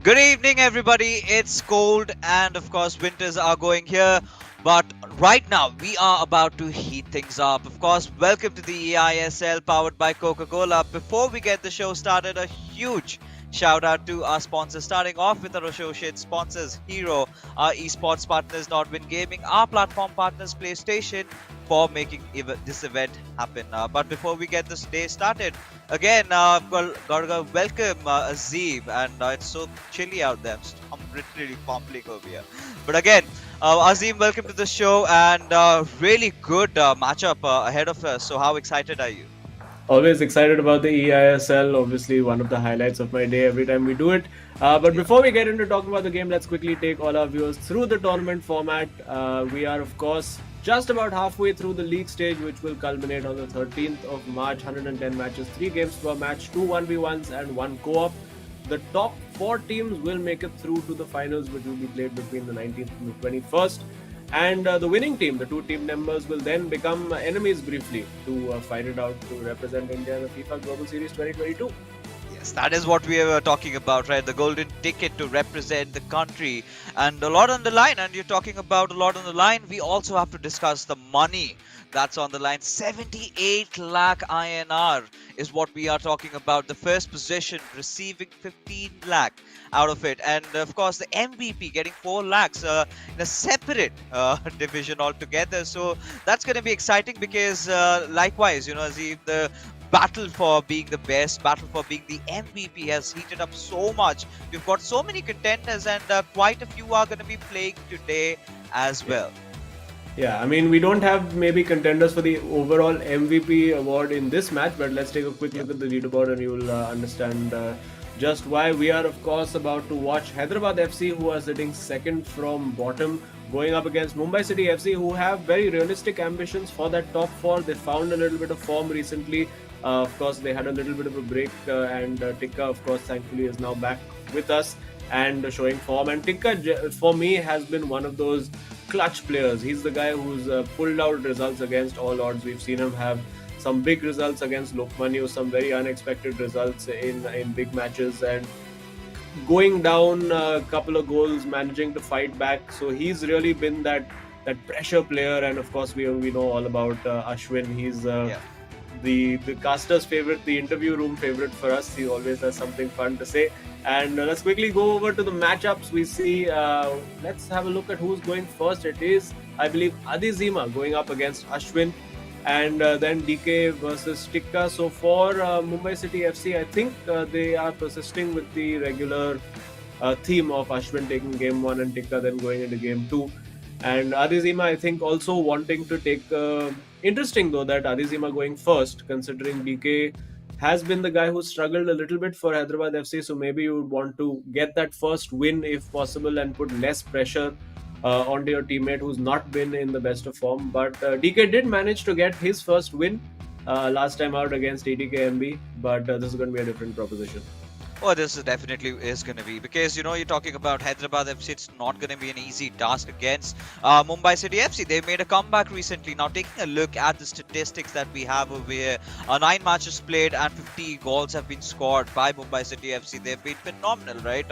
Good evening, everybody. It's cold, and of course, winters are going here. But right now, we are about to heat things up. Of course, welcome to the eISL powered by Coca Cola. Before we get the show started, a huge shout out to our sponsors, starting off with our associate sponsors Hero, our esports partners Nodwin Gaming, our platform partners PlayStation for making this event happen. But before we get this day started, again, gotta welcome Azeem, and it's so chilly out there. I'm literally fumbling over here. But again, Azim, welcome to the show, and really good matchup ahead of us. So, how excited are you? Always excited about the eISL, obviously one of the highlights of my day every time we do it. But Yeah. before we get into talking about the game, let's quickly take all our viewers through the tournament format. We are, of course, just about halfway through the league stage, which will culminate on the 13th of March. 110 matches, 3 games per match, 2 1v1s, and 1 co op. The top 4 teams will make it through to the finals, which will be played between the 19th and the 21st. And the winning team, the 2 team members, will then become enemies briefly to fight it out to represent India in the FIFA Global Series 2022. Yes, that is what we were talking about, right? The golden ticket to represent the country, and a lot on the line. And you're talking about a lot on the line. We also have to discuss the money that's on the line. 78 lakh INR is what we are talking about. The first position receiving 15 lakh out of it, and of course the MVP getting 4 lakhs in a separate division altogether. So that's going to be exciting because, likewise, as if the battle for being the best, battle for being the MVP has heated up so much. We've got so many contenders, and quite a few are going to be playing today as well. Yeah, I mean, we don't have maybe contenders for the overall MVP award in this match, but let's take a quick look at the leaderboard and you'll understand just why. We are, of course, about to watch Hyderabad FC, who are sitting second from bottom, going up against Mumbai City FC, who have very realistic ambitions for that top 4. They found a little bit of form recently. Of course, they had a little bit of a break, and Tikka, of course, thankfully is now back with us and showing form. And Tikka, for me, has been one of those clutch players. He's the guy who's pulled out results against all odds. We've seen him have some big results against Lokmanya, some very unexpected results in big matches, and going down a couple of goals, managing to fight back. So he's really been that pressure player. And of course, we know all about Ashwin. He's the caster's favorite, the interview room favorite for us. He always has something fun to say. And let's quickly go over to the matchups. We see, let's have a look at who's going first. It is, I believe, Adizima going up against Ashwin, and then DK versus Tikka. So for Mumbai City FC, I think they are persisting with the regular theme of Ashwin taking game 1 and Tikka then going into game 2. And Adizima, I think, also wanting to take... interesting though that Adizima going first, considering DK has been the guy who struggled a little bit for Hyderabad FC. So maybe you would want to get that first win if possible and put less pressure onto your teammate who's not been in the best of form. But DK did manage to get his first win last time out against ATKMB. But this is going to be a different proposition. Oh, this is definitely is going to be, because you're talking about Hyderabad FC. It's not going to be an easy task against Mumbai City FC. They made a comeback recently. Now, taking a look at the statistics that we have over here, 9 matches played and 50 goals have been scored by Mumbai City FC. They've been phenomenal, right?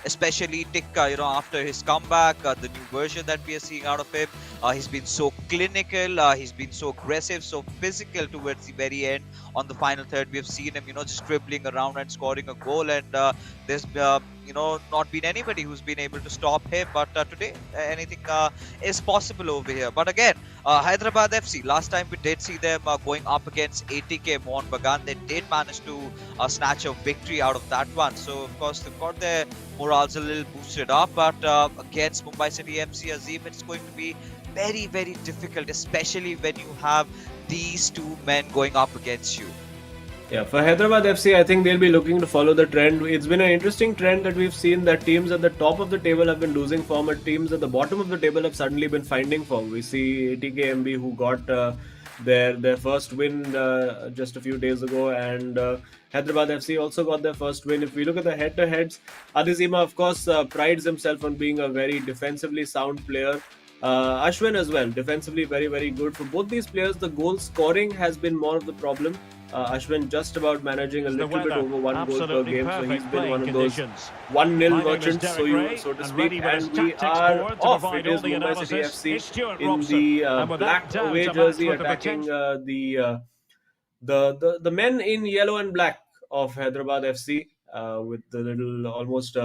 Especially Tikka, after his comeback, the new version that we are seeing out of him. He's been so clinical. He's been so aggressive, so physical towards the very end. On the final third, we have seen him, just dribbling around and scoring a goal. And there's not been anybody who's been able to stop him, but today anything is possible over here. But again, Hyderabad FC, last time we did see them going up against ATK Mohun Bagan. They did manage to snatch a victory out of that one, so of course they've got their morals a little boosted up. But against Mumbai City FC, Azim, it's going to be very, very difficult, especially when you have these 2 men going up against you. Yeah, for Hyderabad FC, I think they'll be looking to follow the trend. It's been an interesting trend that we've seen that teams at the top of the table have been losing form, and teams at the bottom of the table have suddenly been finding form. We see ATKMB, who got their first win just a few days ago, and Hyderabad FC also got their first win. If we look at the head-to-heads, Adizima, of course, prides himself on being a very defensively sound player. Ashwin as well, defensively very, very good. For both these players, the goal scoring has been more of the problem. Ashwin just about managing a The little bit weather, over one goal per absolutely game, so he's perfect been playing one of those conditions. 1-0 My name is merchants, Derek Ray, so to and speak, ready with his and we tactics are board to off. provide It all is the Mumbai City analysis FC is Stuart in Robson. the And with black that, down away to match jersey with the potential. attacking the men in yellow and black of Hyderabad FC with the little almost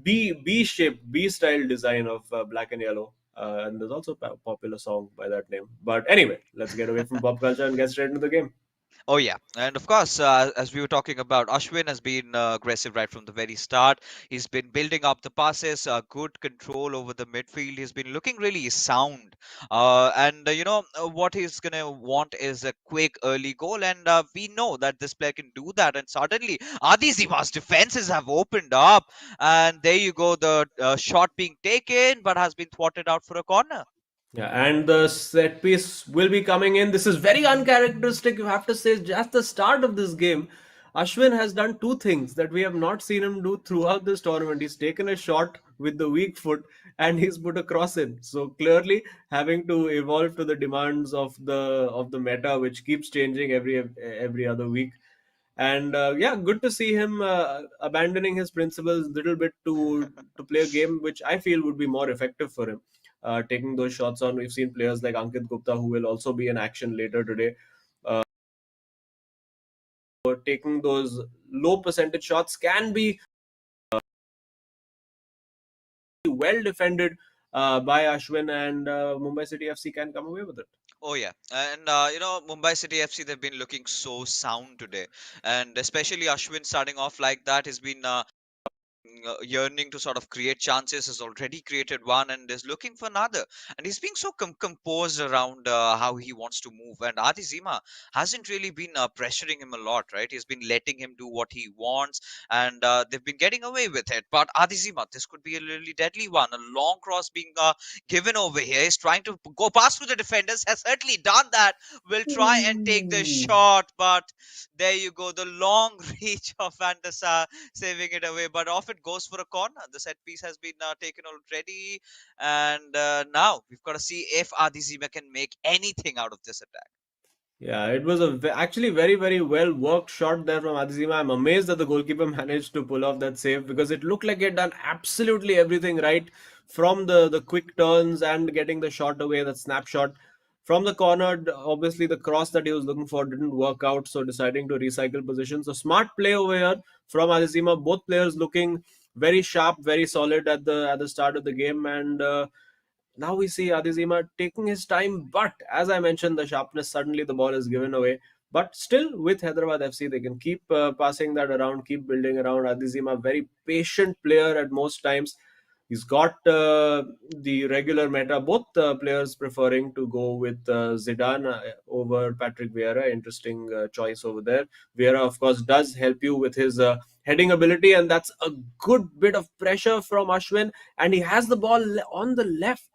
B shaped B style design of black and yellow. And there's also a popular song by that name. But anyway, let's get away from pop culture and get straight into the game. Oh yeah, and of course, as we were talking about, Ashwin has been aggressive right from the very start. He's been building up the passes, good control over the midfield. He's been looking really sound, and what he's gonna want is a quick early goal, and we know that this player can do that. And suddenly, Adizima's defenses have opened up, and there you go, the shot being taken, but has been thwarted out for a corner. Yeah, and the set piece will be coming in. This is very uncharacteristic, you have to say, just the start of this game. Ashwin has done two things that we have not seen him do throughout this tournament. He's taken a shot with the weak foot and he's put a cross in. So clearly having to evolve to the demands of the meta, which keeps changing every other week. And yeah, good to see him abandoning his principles a little bit to play a game which I feel would be more effective for him. Taking those shots on, we've seen players like Ankit Gupta, who will also be in action later today. Taking those low percentage shots can be well defended by Ashwin, and Mumbai City FC can come away with it. Oh yeah, and Mumbai City FC, they've been looking so sound today, and especially Ashwin starting off like that has been yearning to sort of create chances, has already created one and is looking for another, and he's being so composed around how he wants to move. And Adi Zima hasn't really been pressuring him a lot, right? He's been letting him do what he wants, and they've been getting away with it. But Adi Zima, this could be a really deadly one, a long cross being given over here. He's trying to go past through the defenders, has certainly done that, will try and take the Hmm. shot, but there you go, the long reach of Van der Sar saving it away, but off it goes for a corner. The set piece has been taken already, and now we've got to see if Adizima can make anything out of this attack. Yeah, it was actually very, very well worked shot there from Adizima. I'm amazed that the goalkeeper managed to pull off that save because it looked like he had done absolutely everything right from the quick turns and getting the shot away, that snapshot from the corner. Obviously, the cross that he was looking for didn't work out, so deciding to recycle positions. So smart play over here from Adizima. Both players looking very sharp, very solid at the start of the game, and now we see Adizima taking his time, but as I mentioned, the sharpness, suddenly the ball is given away. But still, with Hyderabad FC, they can keep passing that around, keep building around. Adizima, very patient player at most times. He's got the regular meta, both players preferring to go with Zidane over Patrick Vieira. Interesting choice over there. Vieira, of course, does help you with his heading ability, and that's a good bit of pressure from Ashwin. And he has the ball on the left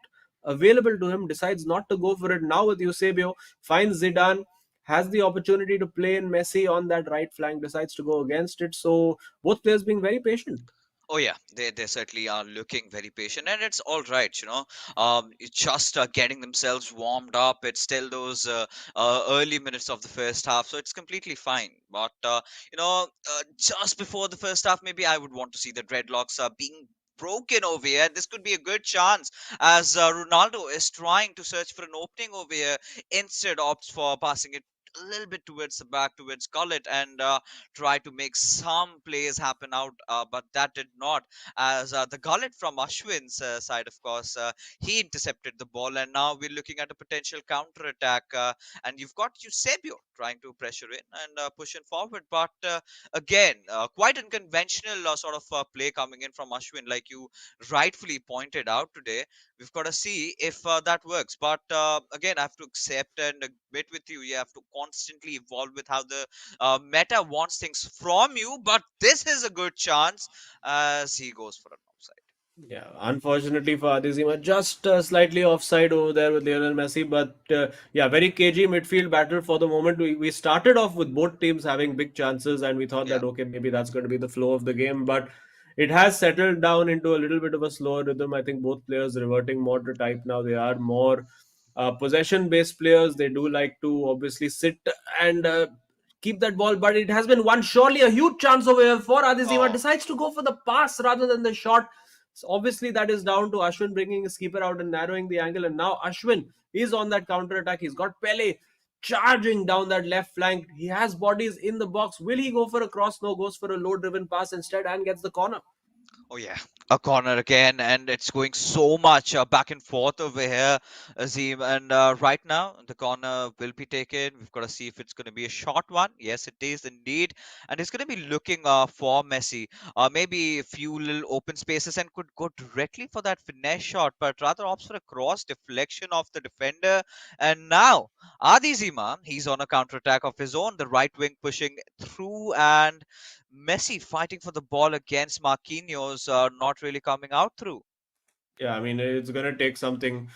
available to him, decides not to go for it. Now with Eusebio, finds Zidane, has the opportunity to play in Messi on that right flank, decides to go against it. So both players being very patient. Oh yeah, they certainly are looking very patient, and it's all right, it's just getting themselves warmed up. It's still those early minutes of the first half, so it's completely fine. But just before the first half, maybe I would want to see the dreadlocks being broken over here. This could be a good chance as Ronaldo is trying to search for an opening over here, instead opts for passing it a little bit towards the back, towards Gullet, and try to make some plays happen out, but that did not. As the gullet from Ashwin's side, of course, he intercepted the ball, and now we're looking at a potential counter attack. And you've got Eusebio trying to pressure in and pushing forward, but again, quite unconventional sort of play coming in from Ashwin, like you rightfully pointed out today. We've got to see if that works, but again, I have to accept and admit with you, you have to constantly evolve with how the meta wants things from you, but this is a good chance as he goes for an offside. Yeah, unfortunately for Adizima, just slightly offside over there with Lionel Messi. But yeah, very cagey midfield battle for the moment. We started off with both teams having big chances, and we thought Yeah. that okay, maybe that's going to be the flow of the game. But it has settled down into a little bit of a slower rhythm. I think both players reverting more to type now. They are more possession-based players. They do like to obviously sit and keep that ball, but it has been won. Surely a huge chance over here for Adizima. Oh, Decides to go for the pass rather than the shot. So obviously, that is down to Ashwin bringing his keeper out and narrowing the angle. And now Ashwin is on that counter attack. He's got Pele charging down that left flank. He has bodies in the box. Will he go for a cross? No, goes for a low driven pass instead and gets the corner. oh yeah, a corner again, and it's going so much back and forth over here, Azim. And right now, the corner will be taken. We've got to see if it's going to be a short one. Yes, it is indeed, and it's going to be looking for Messi. Maybe a few little open spaces and could go directly for that finesse shot, but rather opts for a cross deflection of the defender. And now, Adi Zima, he's on a counter attack of his own. The right wing pushing through, and Messi fighting for the ball against Marquinhos, not really coming out through. Yeah, I mean, it's going to take something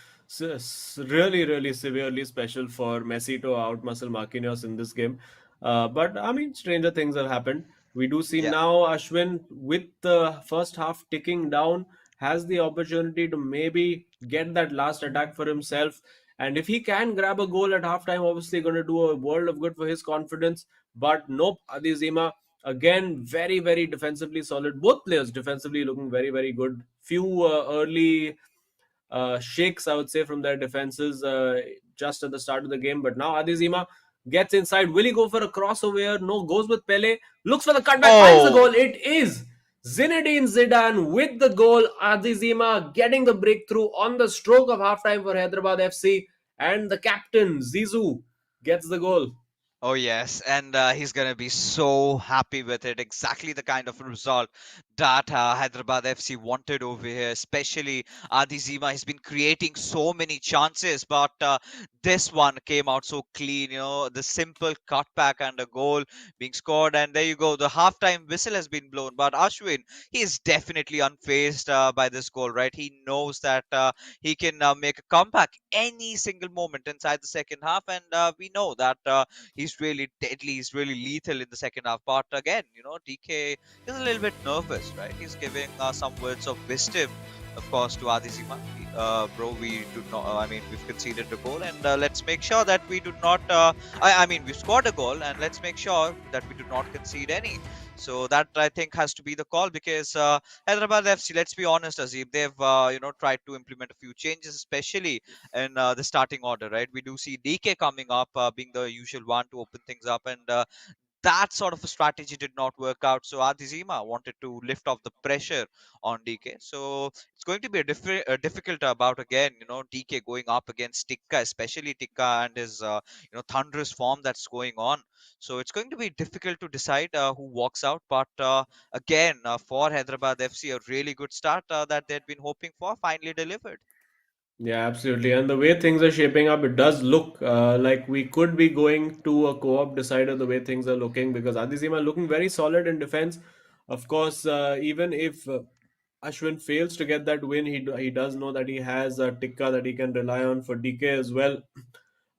really, really severely special for Messi to outmuscle Marquinhos in this game. But I mean, stranger things have happened. We do see Yeah. now Ashwin, with the first half ticking down, has the opportunity to maybe get that last attack for himself. And if he can grab a goal at halftime, obviously going to do a world of good for his confidence. But nope, Adizima again, very, very defensively solid. Both players defensively looking very, very good. Few early shakes, I would say, from their defenses just at the start of the game. But now Adizima gets inside. Will he go for a crossover here? No, goes with Pele. Looks for the cutback, finds the goal. Oh, It is Zinedine Zidane with the goal. Adizima getting the breakthrough on the stroke of halftime for Hyderabad FC. And the captain, Zizou, gets the goal. oh yes, and he's gonna be so happy with it. Exactly the kind of result that Hyderabad FC wanted over here. Especially Adi Zima has been creating so many chances, but this one came out so clean. You know, the simple cutback and a goal being scored, and there you go. The halftime whistle has been blown, but Ashwin, he is definitely unfazed by this goal. Right, he knows that he can make a comeback any single moment inside the second half, and we know that. He's really deadly. He's really lethal in the second half. But again, you know, DK is a little bit nervous, right? He's giving some words of wisdom, of course, to Adizima. Bro, we do not. I mean, we've conceded a goal, and let's make sure that we do not. I mean, we've scored a goal, and let's make sure that we do not concede any. So that I think has to be the call because Hyderabad FC. Let's be honest, Azim, they've tried to implement a few changes, especially in the starting order, right? We do see DK coming up, being the usual one to open things up, and that sort of a strategy did not work out. So Adizima wanted to lift off the pressure on DK. So it's going to be a difficult bout again. You know, DK going up against Tikka, especially Tikka and his thunderous form that's going on. So it's going to be difficult to decide who walks out. But again, for Hyderabad FC, a really good start that they'd been hoping for finally delivered. Yeah, absolutely. And the way things are shaping up, it does look like we could be going to a co-op decider the way things are looking because Adizima looking very solid in defense. Of course, even if Ashwin fails to get that win, he does know that he has a Tikka that he can rely on for DK as well.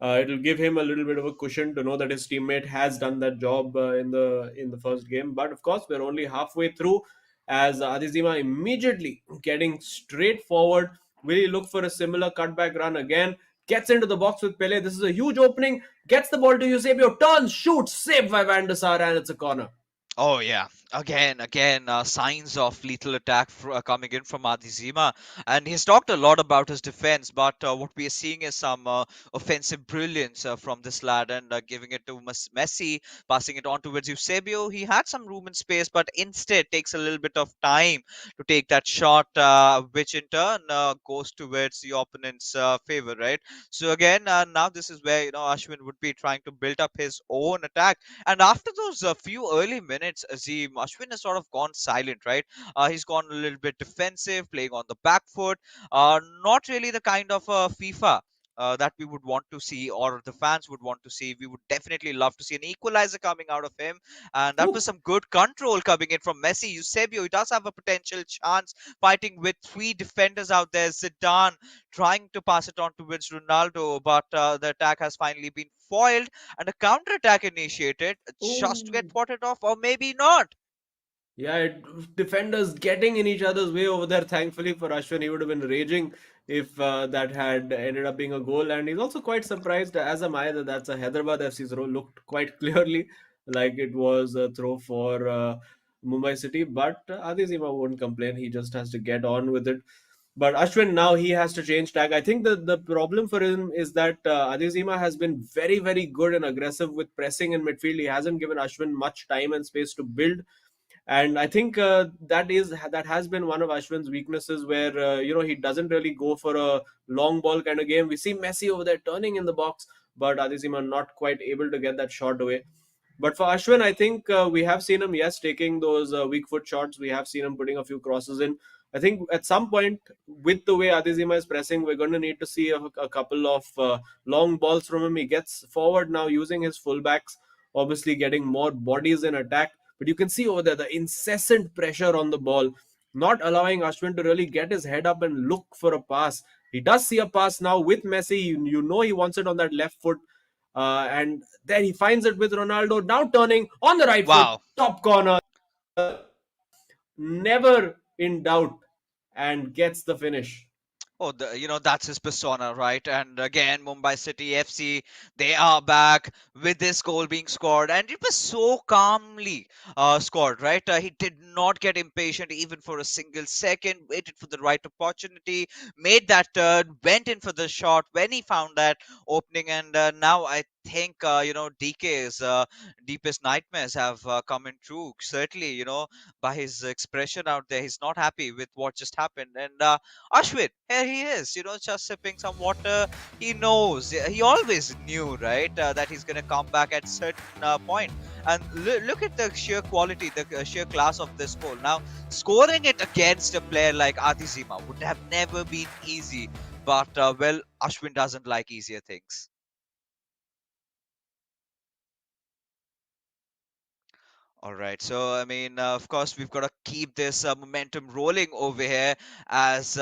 It'll give him a little bit of a cushion to know that his teammate has done that job in the first game. But of course, we're only halfway through as Adizima immediately getting straight forward. Will he look for a similar cutback run again? Gets into the box with Pele. This is a huge opening. Gets the ball to Eusebio. Turns, shoots, saved by Van der Sar, and it's a corner. Oh yeah, again, signs of lethal attack coming in from Adizima, and he's talked a lot about his defense. But what we are seeing is some offensive brilliance from this lad, and giving it to Messi, passing it on towards Eusebio. He had some room and space, but instead takes a little bit of time to take that shot, which in turn goes towards the opponent's favor, right? So again, now this is where Ashwin would be trying to build up his own attack, and after those few early minutes, Azim, Ashwin has sort of gone silent, right? He's gone a little bit defensive, playing on the back foot. Not really the kind of FIFA. That we would want to see, or the fans would want to see. We would definitely love to see an equalizer coming out of him, and that was Woo. some good control coming in from Messi. Eusebio, he does have a potential chance fighting with three defenders out there. Zidane trying to pass it on towards Ronaldo, but the attack has finally been foiled and a counter attack initiated just to get Oh. potted off, or maybe not. Yeah, defenders getting in each other's way over there. Thankfully for Ashwin, he would have been raging if that had ended up being a goal. And he's also quite surprised, as am I, that that's a Hyderabad FC's role. Looked quite clearly. like it was a throw for Mumbai City. But Adizima won't complain. He just has to get on with it. But Ashwin, now he has to change tag. I think the problem for him is that Adizima has been very, very good and aggressive with pressing in midfield. He hasn't given Ashwin much time and space to build. And I think that has been one of Ashwin's weaknesses, where he doesn't really go for a long ball kind of game. We see Messi over there turning in the box, but Adizima not quite able to get that shot away. But for Ashwin, I think we have seen him, yes, taking those weak foot shots. We have seen him putting a few crosses in. I think at some point, with the way Adizima is pressing, we're going to need to see a couple of long balls from him. He gets forward now using his fullbacks, obviously getting more bodies in attack. But you can see over there the incessant pressure on the ball, not allowing Ashwin to really get his head up and look for a pass. He does see a pass now with Messi. You know he wants it on that left foot. And then he finds it with Ronaldo, now turning on the right foot, Wow. top corner, never in doubt, and gets the finish. Oh, that's his persona, right? And again, Mumbai City FC, they are back with this goal being scored, and it was so calmly scored, right? He did not get impatient even for a single second, waited for the right opportunity, made that turn, went in for the shot when he found that opening, and now I think, DK's deepest nightmares have come in true. Certainly, by his expression out there, he's not happy with what just happened, and Ashwin, here he is, just sipping some water. He knows, he always knew, right, that he's going to come back at certain point. And look at the sheer quality, the sheer class of this goal. Now, scoring it against a player like Adizima would have never been easy. But, well, Ashwin doesn't like easier things. All right. So, I mean, of course, we've got to keep this momentum rolling over here as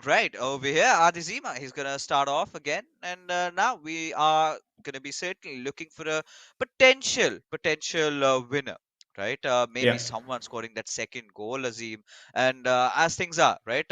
right over here, Adizima. He's gonna start off again, and now we are gonna be certainly looking for a potential winner. Right, maybe Yeah. someone scoring that second goal, Azim. And as things are, right,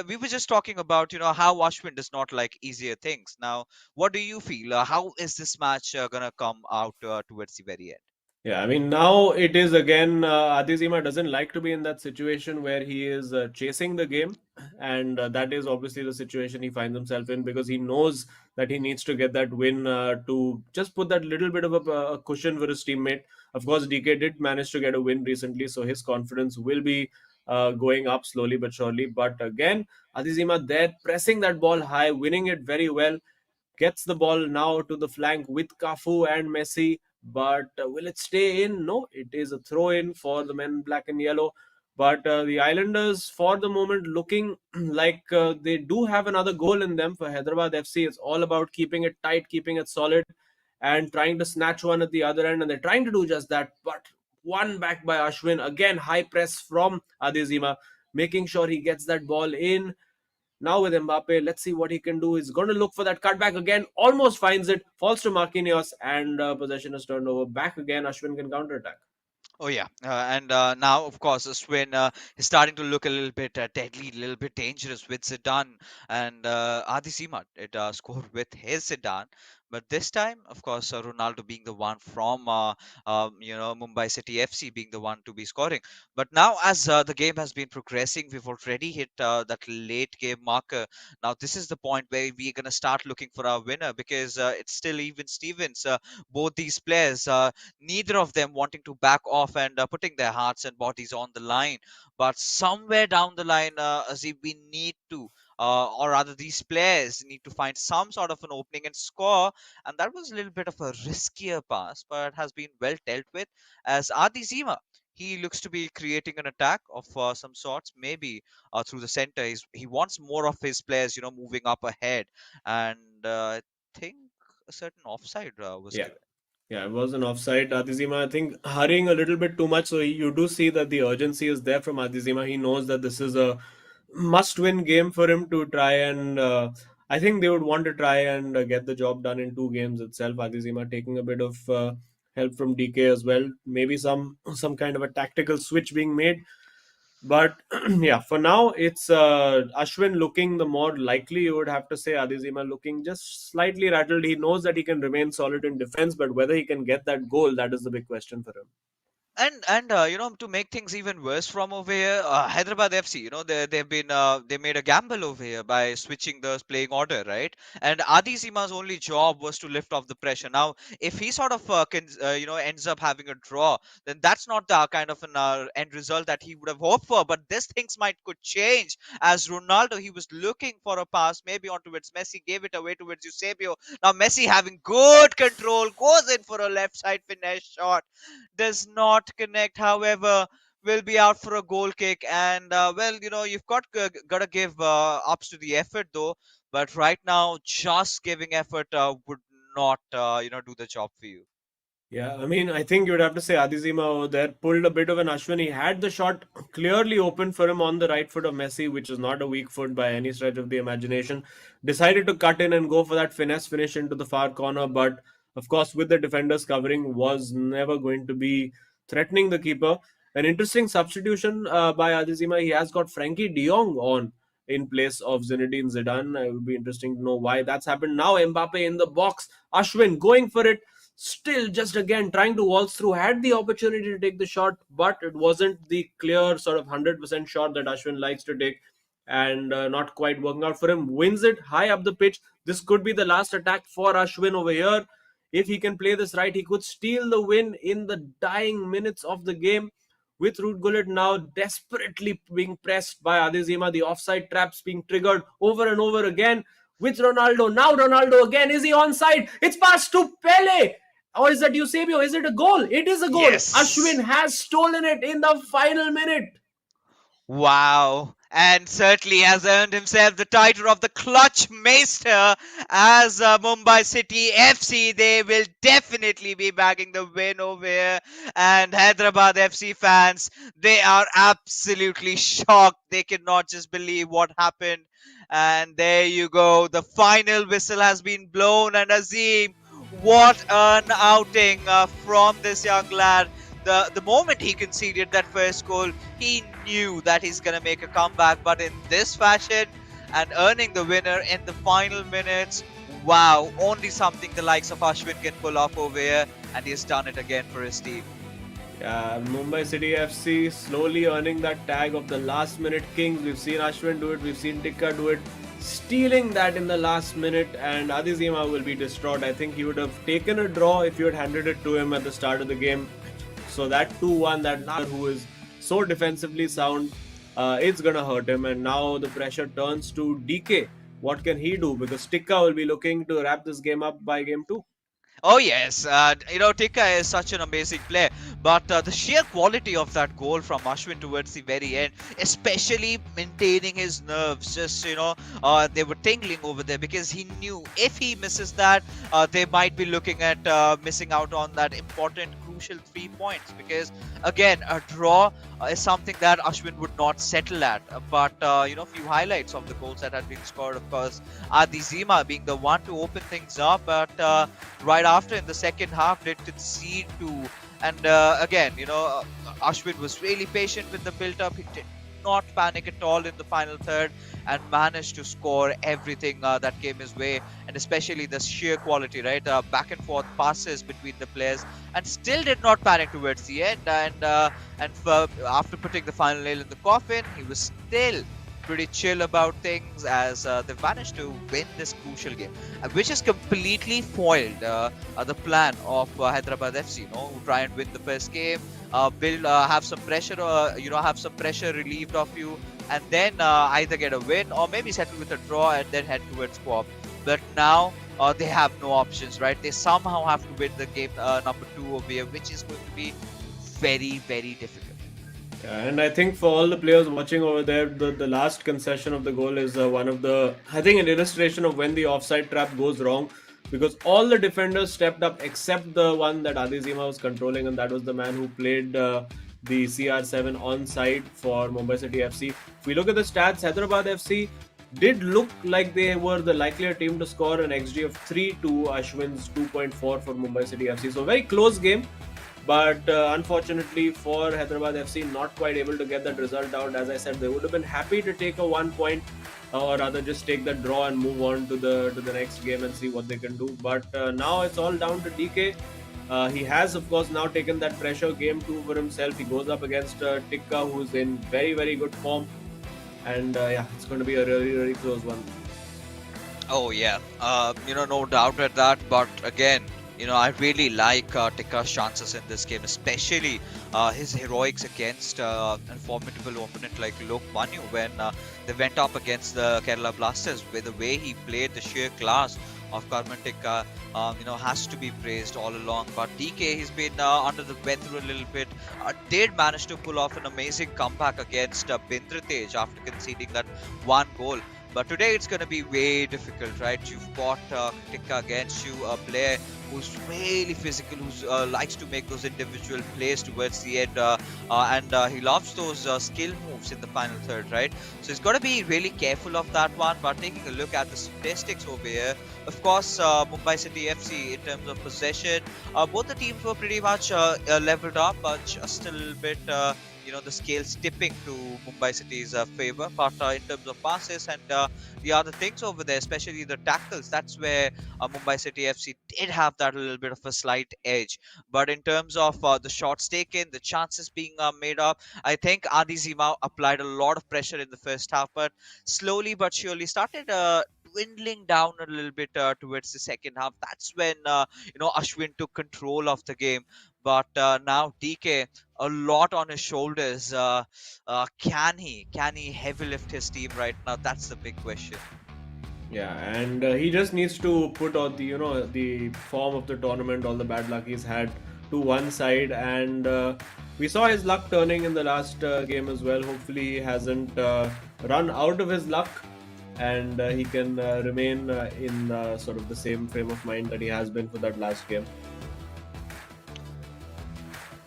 we were just talking about, how Ashwin does not like easier things. Now, what do you feel? How is this match gonna come out towards the very end? Yeah, I mean, now it is again, Adizima doesn't like to be in that situation where he is chasing the game. And that is obviously the situation he finds himself in, because he knows that he needs to get that win to just put that little bit of a cushion for his teammate. Of course, DK did manage to get a win recently, so his confidence will be going up slowly but surely. But again, Adizima there pressing that ball high, winning it very well, gets the ball now to the flank with Cafu and Messi. But will it stay in? No, it is a throw in for the men black and yellow. But the Islanders, for the moment, looking like they do have another goal in them. For Hyderabad FC, it's all about keeping it tight, keeping it solid, and trying to snatch one at the other end. And they're trying to do just that. But one back by Ashwin. Again, high press from Adezima, making sure he gets that ball in. Now with Mbappe, let's see what he can do. He's going to look for that cutback again. Almost finds it. Falls to Marquinhos, and possession is turned over. Back again. Ashwin can counter attack. Oh yeah, and now of course Swin is starting to look a little bit deadly, a little bit dangerous with Zidane and Adi Simat. It scored with his Zidane, but this time, of course, Ronaldo being the one from Mumbai City FC being the one to be scoring. But now, as the game has been progressing, we've already hit that late game marker. Now this is the point where we're gonna start looking for our winner, because it's still even Stevens. Both these players. Neither of them wanting to back off and putting their hearts and bodies on the line. But somewhere down the line, Azim, we need to, or rather, these players need to find some sort of an opening and score. And that was a little bit of a riskier pass, but has been well dealt with. As Adi Zima, he looks to be creating an attack of some sorts, maybe through the center. He wants more of his players, moving up ahead. And I think a certain offside was Yeah. given. Yeah, it was an offside. Adizima, I think, hurrying a little bit too much. So you do see that the urgency is there from Adizima. He knows that this is a must-win game for him to try and. I think they would want to try and get the job done in 2 games itself. Adizima taking a bit of help from DK as well. Maybe some kind of a tactical switch being made. But yeah, for now it's Ashwin looking the more likely. You would have to say Adizima looking just slightly rattled. He knows that he can remain solid in defense, but whether he can get that goal, that is the big question for him. And to make things even worse from over here, Hyderabad FC, they made a gamble over here by switching the playing order, right? And Adi Sima's only job was to lift off the pressure. Now if he sort of ends up having a draw, then that's not the kind of an end result that he would have hoped for. But this things might could change, as Ronaldo, he was looking for a pass maybe on towards Messi, gave it away towards Eusebio. Now Messi, having good control, goes in for a left side finesse shot, does not connect. However, will be out for a goal kick. And you've got to give ups to the effort though. But right now, just giving effort would not do the job for you. Yeah, I mean, I think you would have to say Adizima over there pulled a bit of an Ashwin. He had the shot clearly open for him on the right foot of Messi, which is not a weak foot by any stretch of the imagination. Decided to cut in and go for that finesse finish into the far corner, but of course, with the defenders covering, was never going to be threatening the keeper. An interesting substitution by Adizima. He has got Frankie De Jong on in place of Zinedine Zidane. It would be interesting to know why that's happened. Now Mbappe in the box. Ashwin going for it, still just again trying to waltz through, had the opportunity to take the shot, but it wasn't the clear sort of 100% shot that Ashwin likes to take, and not quite working out for him. Wins it high up the pitch. This could be the last attack for Ashwin over here. If he can play this right, he could steal the win in the dying minutes of the game. With Ruud Gullit now desperately being pressed by Adezima, the offside traps being triggered over and over again. With Ronaldo, now Ronaldo again. Is he onside? It's passed to Pele. Or is that Eusebio? Is it a goal? It is a goal. Yes. Ashwin has stolen it in the final minute. Wow. And certainly has earned himself the title of the Clutch Maester, as Mumbai City FC. They will definitely be bagging the win over here. And Hyderabad FC fans, they are absolutely shocked. They cannot just believe what happened. And there you go. The final whistle has been blown. And Azim, what an outing from this young lad. The moment he conceded that first goal, he knew that he's gonna make a comeback. But in this fashion, and earning the winner in the final minutes, wow! Only something the likes of Ashwin can pull off over here, and he's done it again for his team. Yeah, Mumbai City FC slowly earning that tag of the last minute kings. We've seen Ashwin do it, we've seen Tikka do it, stealing that in the last minute, and Adizima will be distraught. I think he would have taken a draw if you had handed it to him at the start of the game. So that 2-1, that now who is so defensively sound, it's gonna hurt him. And now the pressure turns to DK. What can he do? Because Tikka will be looking to wrap this game up by game 2. Oh yes, Tikka is such an amazing player, but the sheer quality of that goal from Ashwin towards the very end, especially maintaining his nerves, just they were tingling over there, because he knew if he misses that, they might be looking at missing out on that important, crucial 3 points. Because again, a draw is something that Ashwin would not settle at. But few highlights of the goals that had been scored, of course, Adi Zima being the one to open things up, but right after in the second half did concede to. And again, Ashwin was really patient with the build up. He did not panic at all in the final third, and managed to score everything that came his way. And especially the sheer quality, right? Back and forth passes between the players, and still did not panic towards the end. And after putting the final nail in the coffin, he was still pretty chill about things, as they've managed to win this crucial game, which has completely foiled the plan of Hyderabad FC. Who try and win the first game, have some pressure, have some pressure relieved of you, and then either get a win or maybe settle with a draw and then head towards co-op. But now they have no options, right? They somehow have to win the game number 2 over here, which is going to be very, very difficult. Yeah, and I think for all the players watching over there, the last concession of the goal is one of the, I think, an illustration of when the offside trap goes wrong, because all the defenders stepped up except the one that Adizima was controlling, and that was the man who played the CR7 onside for Mumbai City FC. If we look at the stats, Hyderabad FC did look like they were the likelier team to score an XG of 3 to Ashwin's 2.4 for Mumbai City FC. So very close game. But unfortunately for Hyderabad FC, not quite able to get that result out. As I said, they would have been happy to take a 1 point, or rather just take the draw and move on to the next game and see what they can do. But now it's all down to DK. He has, of course, now taken that pressure game two for himself. He goes up against Tikka, who's in very, very good form. And yeah, it's going to be a really, really close one. Oh yeah, no doubt at that. But again, I really like Tikka's chances in this game, especially his heroics against a formidable opponent like Lok Manu when they went up against the Kerala Blasters. With the way he played, the sheer class of Karman Tikka, has to be praised all along. But DK, he's been under the weather a little bit. Did manage to pull off an amazing comeback against Bindratej after conceding that one goal. But today it's going to be way difficult, right? You've got Tikka against you, a player who's really physical, who likes to make those individual plays towards the end, and he loves those skill moves in the final third, right? So he's got to be really careful of that one. But taking a look at the statistics over here, of course, Mumbai City FC, in terms of possession, both the teams were pretty much leveled up, but just a little bit. The scales tipping to Mumbai City's favor. But in terms of passes and the other things over there, especially the tackles, that's where Mumbai City FC did have that little bit of a slight edge. But in terms of the shots taken, the chances being made up, I think Adi Zima applied a lot of pressure in the first half, but slowly but surely started dwindling down a little bit towards the second half. That's when Ashwin took control of the game. But now DK, a lot on his shoulders. Can he heavy lift his team right now? That's the big question. Yeah, and he just needs to put out the form of the tournament, all the bad luck he's had to one side, and we saw his luck turning in the last game as well. Hopefully, he hasn't run out of his luck, and he can remain in sort of the same frame of mind that he has been for that last game.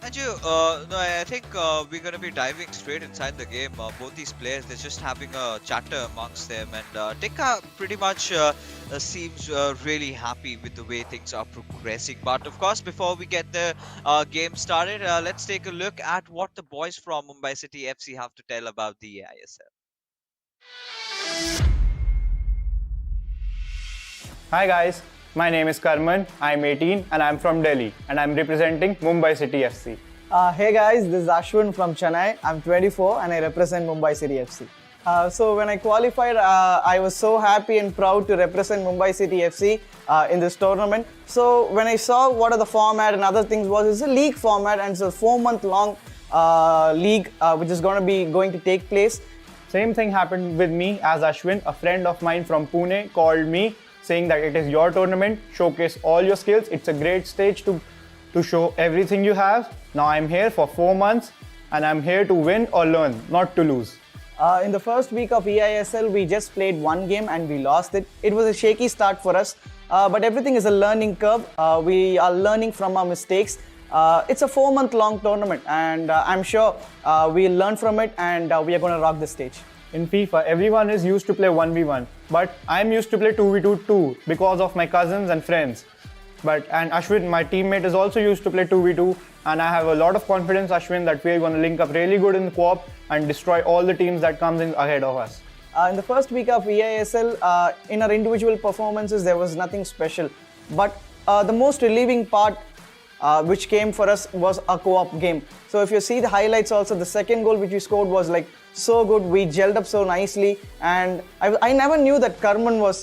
And no, I think we're going to be diving straight inside the game. Both these players, they're just having a chatter amongst them. And Tikka pretty much seems really happy with the way things are progressing. But of course, before we get the game started, let's take a look at what the boys from Mumbai City FC have to tell about the eISL. Hi guys, my name is Karman, I'm 18 and I'm from Delhi and I'm representing Mumbai City FC. Hey guys, this is Ashwin from Chennai. I'm 24 and I represent Mumbai City FC. So when I qualified, I was so happy and proud to represent Mumbai City FC in this tournament. So when I saw what are the format and other things was, it's a league format and it's a 4-month long league which is going to take place. Same thing happened with me as Ashwin. A friend of mine from Pune called me saying that it is your tournament, showcase all your skills. It's a great stage to show everything you have. Now I'm here for 4 months and I'm here to win or learn, not to lose. In the first week of eISL, we just played one game and we lost it. It was a shaky start for us, but everything is a learning curve. We are learning from our mistakes. It's a 4-month long tournament and I'm sure we'll learn from it and we are going to rock the stage. In FIFA, everyone is used to play 1v1, but I'm used to play 2v2 too because of my cousins and friends. And Ashwin, my teammate, is also used to play 2v2, and I have a lot of confidence, Ashwin, that we're going to link up really good in the co-op and destroy all the teams that comes in ahead of us. In the first week of eISL, in our individual performances, there was nothing special. But the most relieving part which came for us was a co-op game. So if you see the highlights also, the second goal which we scored was like so good. We gelled up so nicely, and I never knew that Karman was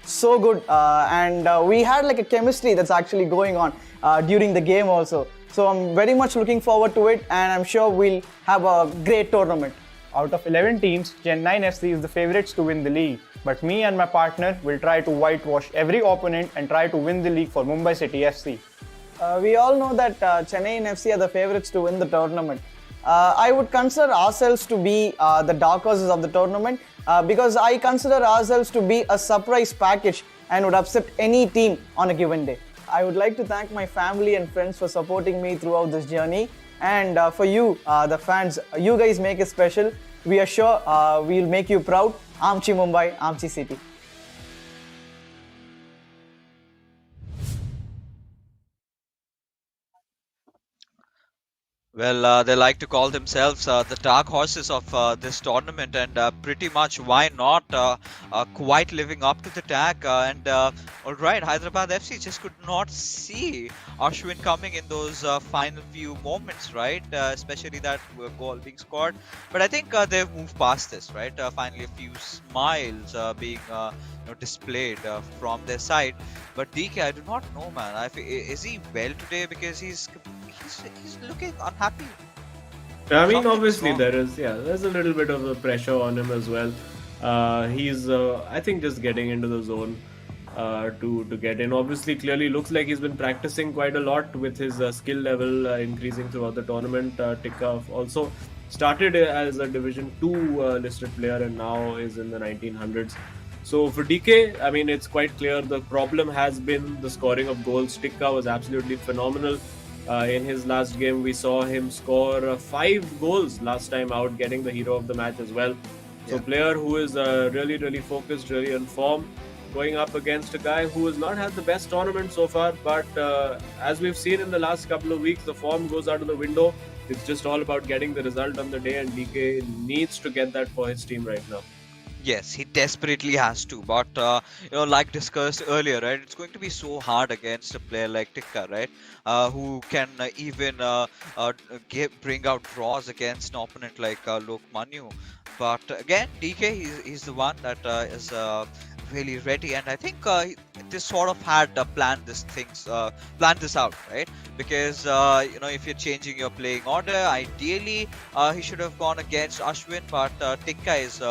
so good, and we had like a chemistry that's actually going on during the game also. So I'm very much looking forward to it, and I'm sure we'll have a great tournament. Out of 11 teams, Chennai FC is the favourites to win the league. But me and my partner will try to whitewash every opponent and try to win the league for Mumbai City FC. We all know that Chennai FC are the favourites to win the tournament. I would consider ourselves to be the dark horses of the tournament because I consider ourselves to be a surprise package and would upset any team on a given day. I would like to thank my family and friends for supporting me throughout this journey, and for you, the fans, you guys make it special. We are sure we'll make you proud. Amchi Mumbai, Amchi City. Well, they like to call themselves the dark horses of this tournament, and pretty much why not quite living up to the tag. All right, Hyderabad FC just could not see Ashwin coming in those final few moments, right? Especially that goal being scored. But I think they've moved past this, right? Finally, a few smiles being displayed from their side. But DK, I do not know, man. Is he well today? Because he's looking unhappy. I mean, Something is obviously wrong. there's a little bit of a pressure on him as well. He's, I think, just getting into the zone to get in. Obviously, clearly looks like he's been practicing quite a lot with his skill level increasing throughout the tournament. Tikka also started as a Division Two listed player and now is in the 1900s. So for DK, I mean, it's quite clear the problem has been the scoring of goals. Tikka was absolutely phenomenal. In his last game, we saw him score 5 goals last time out, getting the hero of the match as well. So, Yeah. player who is really, really focused, really on form, going up against a guy who has not had the best tournament so far. But as we've seen in the last couple of weeks, the form goes out of the window. It's just all about getting the result on the day, and DK needs to get that for his team right now. Yes, he desperately has to. But like discussed earlier, right? It's going to be so hard against a player like Tikka, right? Who can even bring out draws against an opponent like Lok Manu. But again, DK, he's the one that is really ready, and I think this sort of had planned this out, right? Because if you're changing your playing order, ideally he should have gone against Ashwin, but Tikka is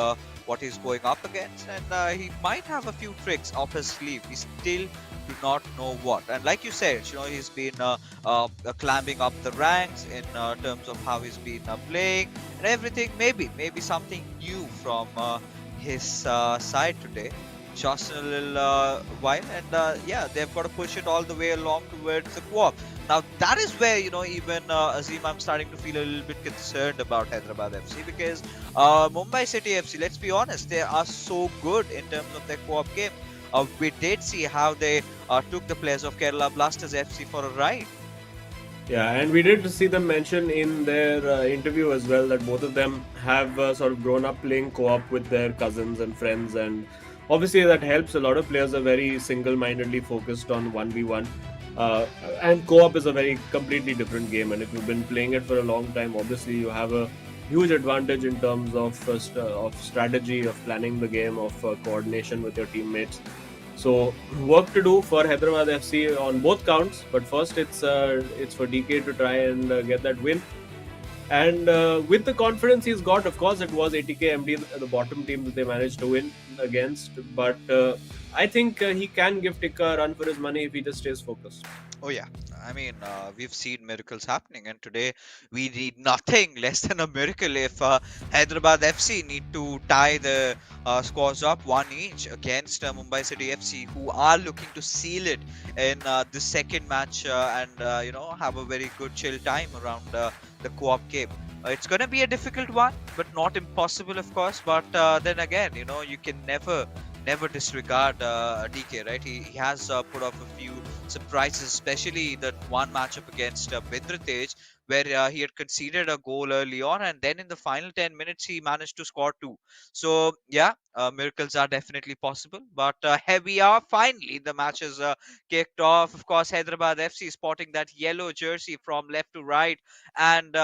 what he's going up against, and he might have a few tricks up his sleeve. We still do not know what. And like you said, he's been climbing up the ranks in terms of how he's been playing and everything. Maybe something new from his side today. Just in a little while, and yeah, they've got to push it all the way along towards the co-op. Now that is where even Azim, I'm starting to feel a little bit concerned about Hyderabad FC because Mumbai City FC. Let's be honest, they are so good in terms of their co-op game. We did see how they took the players of Kerala Blasters FC for a ride. Yeah, and we did see them mention in their interview as well that both of them have sort of grown up playing co-op with their cousins and friends, and obviously that helps. A lot of players are very single-mindedly focused on 1v1, and co-op is a very completely different game. And if you've been playing it for a long time, obviously you have a huge advantage in terms of strategy, of planning the game, of coordination with your teammates. So work to do for Hyderabad FC on both counts, but first it's for DK to try and get that win. And with the confidence he's got, of course, it was ATK MD, the bottom team that they managed to win against. But I think he can give Tikka a run for his money if he just stays focused. Oh yeah, I mean we've seen miracles happening, and today we need nothing less than a miracle if Hyderabad FC need to tie the scores up one each against Mumbai City FC, who are looking to seal it in the second match and have a very good chill time around the co-op game. It's going to be a difficult one, but not impossible, of course. But then again, you can never disregard DK, right? He has put off a few surprises, especially that one matchup against Vidratej, where he had conceded a goal early on, and then in the final 10 minutes, he managed to score two. So, yeah, miracles are definitely possible. But here we are, finally, the match is kicked off. Of course, Hyderabad FC spotting that yellow jersey from left to right, and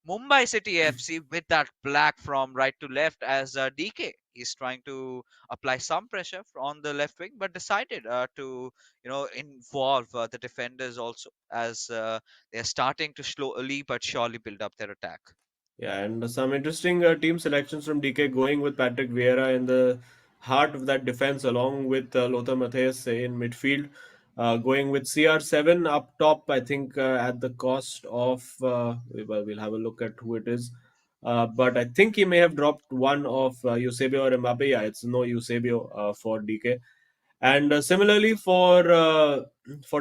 Mumbai City FC with that black from right to left as DK. He's trying to apply some pressure on the left wing, but decided to involve the defenders also as they're starting to slowly but surely build up their attack. Yeah, and some interesting team selections from DK going with Patrick Vieira in the heart of that defense, along with Lothar Matthäus in midfield. Going with CR7 up top, I think at the cost of, well, we'll have a look at who it is. But I think he may have dropped one of Eusebio or Mbappe. Yeah, it's no Eusebio for DK. And similarly for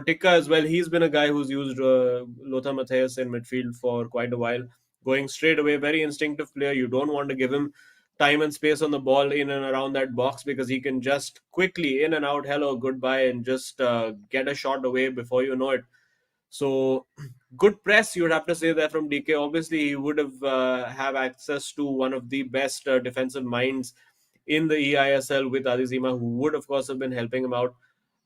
Tikka as well, he's been a guy who's used Lothar Matthäus in midfield for quite a while, going straight away. Very instinctive player. You don't want to give him time and space on the ball in and around that box because he can just quickly in and out, hello, goodbye, and just get a shot away before you know it. So good press, you would have to say that from DK. Obviously, he would have access to one of the best defensive minds in the eISL with Adizima, who would of course have been helping him out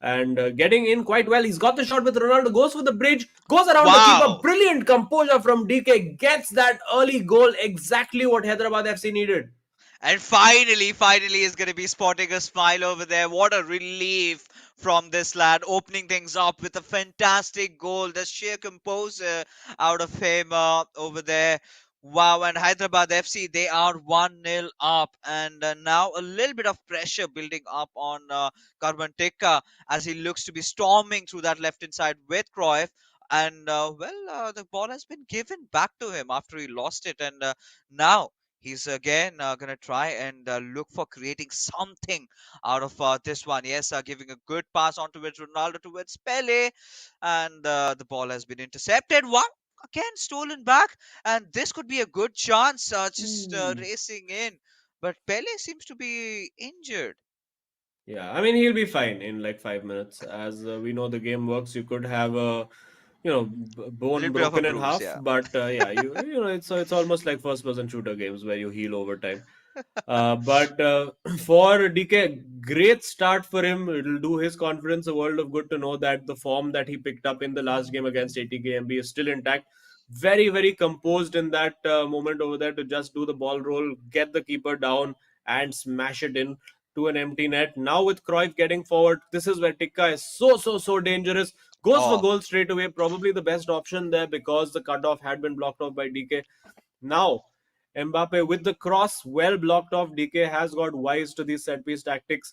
and getting in quite well. He's got the shot with Ronaldo, goes for the bridge, goes around the keeper. Wow. Brilliant composure from DK, gets that early goal, exactly what Hyderabad FC needed. And finally is going to be spotting a smile over there. What a relief from this lad, opening things up with a fantastic goal. The sheer composure out of him over there. Wow, and Hyderabad FC, they are 1-0 up. And now a little bit of pressure building up on Karman Tekka as he looks to be storming through that left hand side with Cruyff. And the ball has been given back to him after he lost it. And now he's again going to try and look for creating something out of this one. Yes, giving a good pass on towards Ronaldo towards Pele, and the ball has been intercepted. One again stolen back, and this could be a good chance. Just racing in, but Pele seems to be injured. Yeah, I mean he'll be fine in like 5 minutes. As we know the game works, you could have a A bone little bit of a broken in bruise, half, yeah. but yeah, you know it's almost like first person shooter games where you heal over time. But for DK, great start for him. It'll do his confidence a world of good to know that the form that he picked up in the last game against ATKMB is still intact. Very, very composed in that moment over there to just do the ball roll, get the keeper down, and smash it in to an empty net. Now with Cruyff getting forward, this is where Tikka is so dangerous. Goes for Oh, goal straight away. Probably the best option there because the cutoff had been blocked off by DK. Now, Mbappe with the cross well blocked off. DK has got wise to these set piece tactics.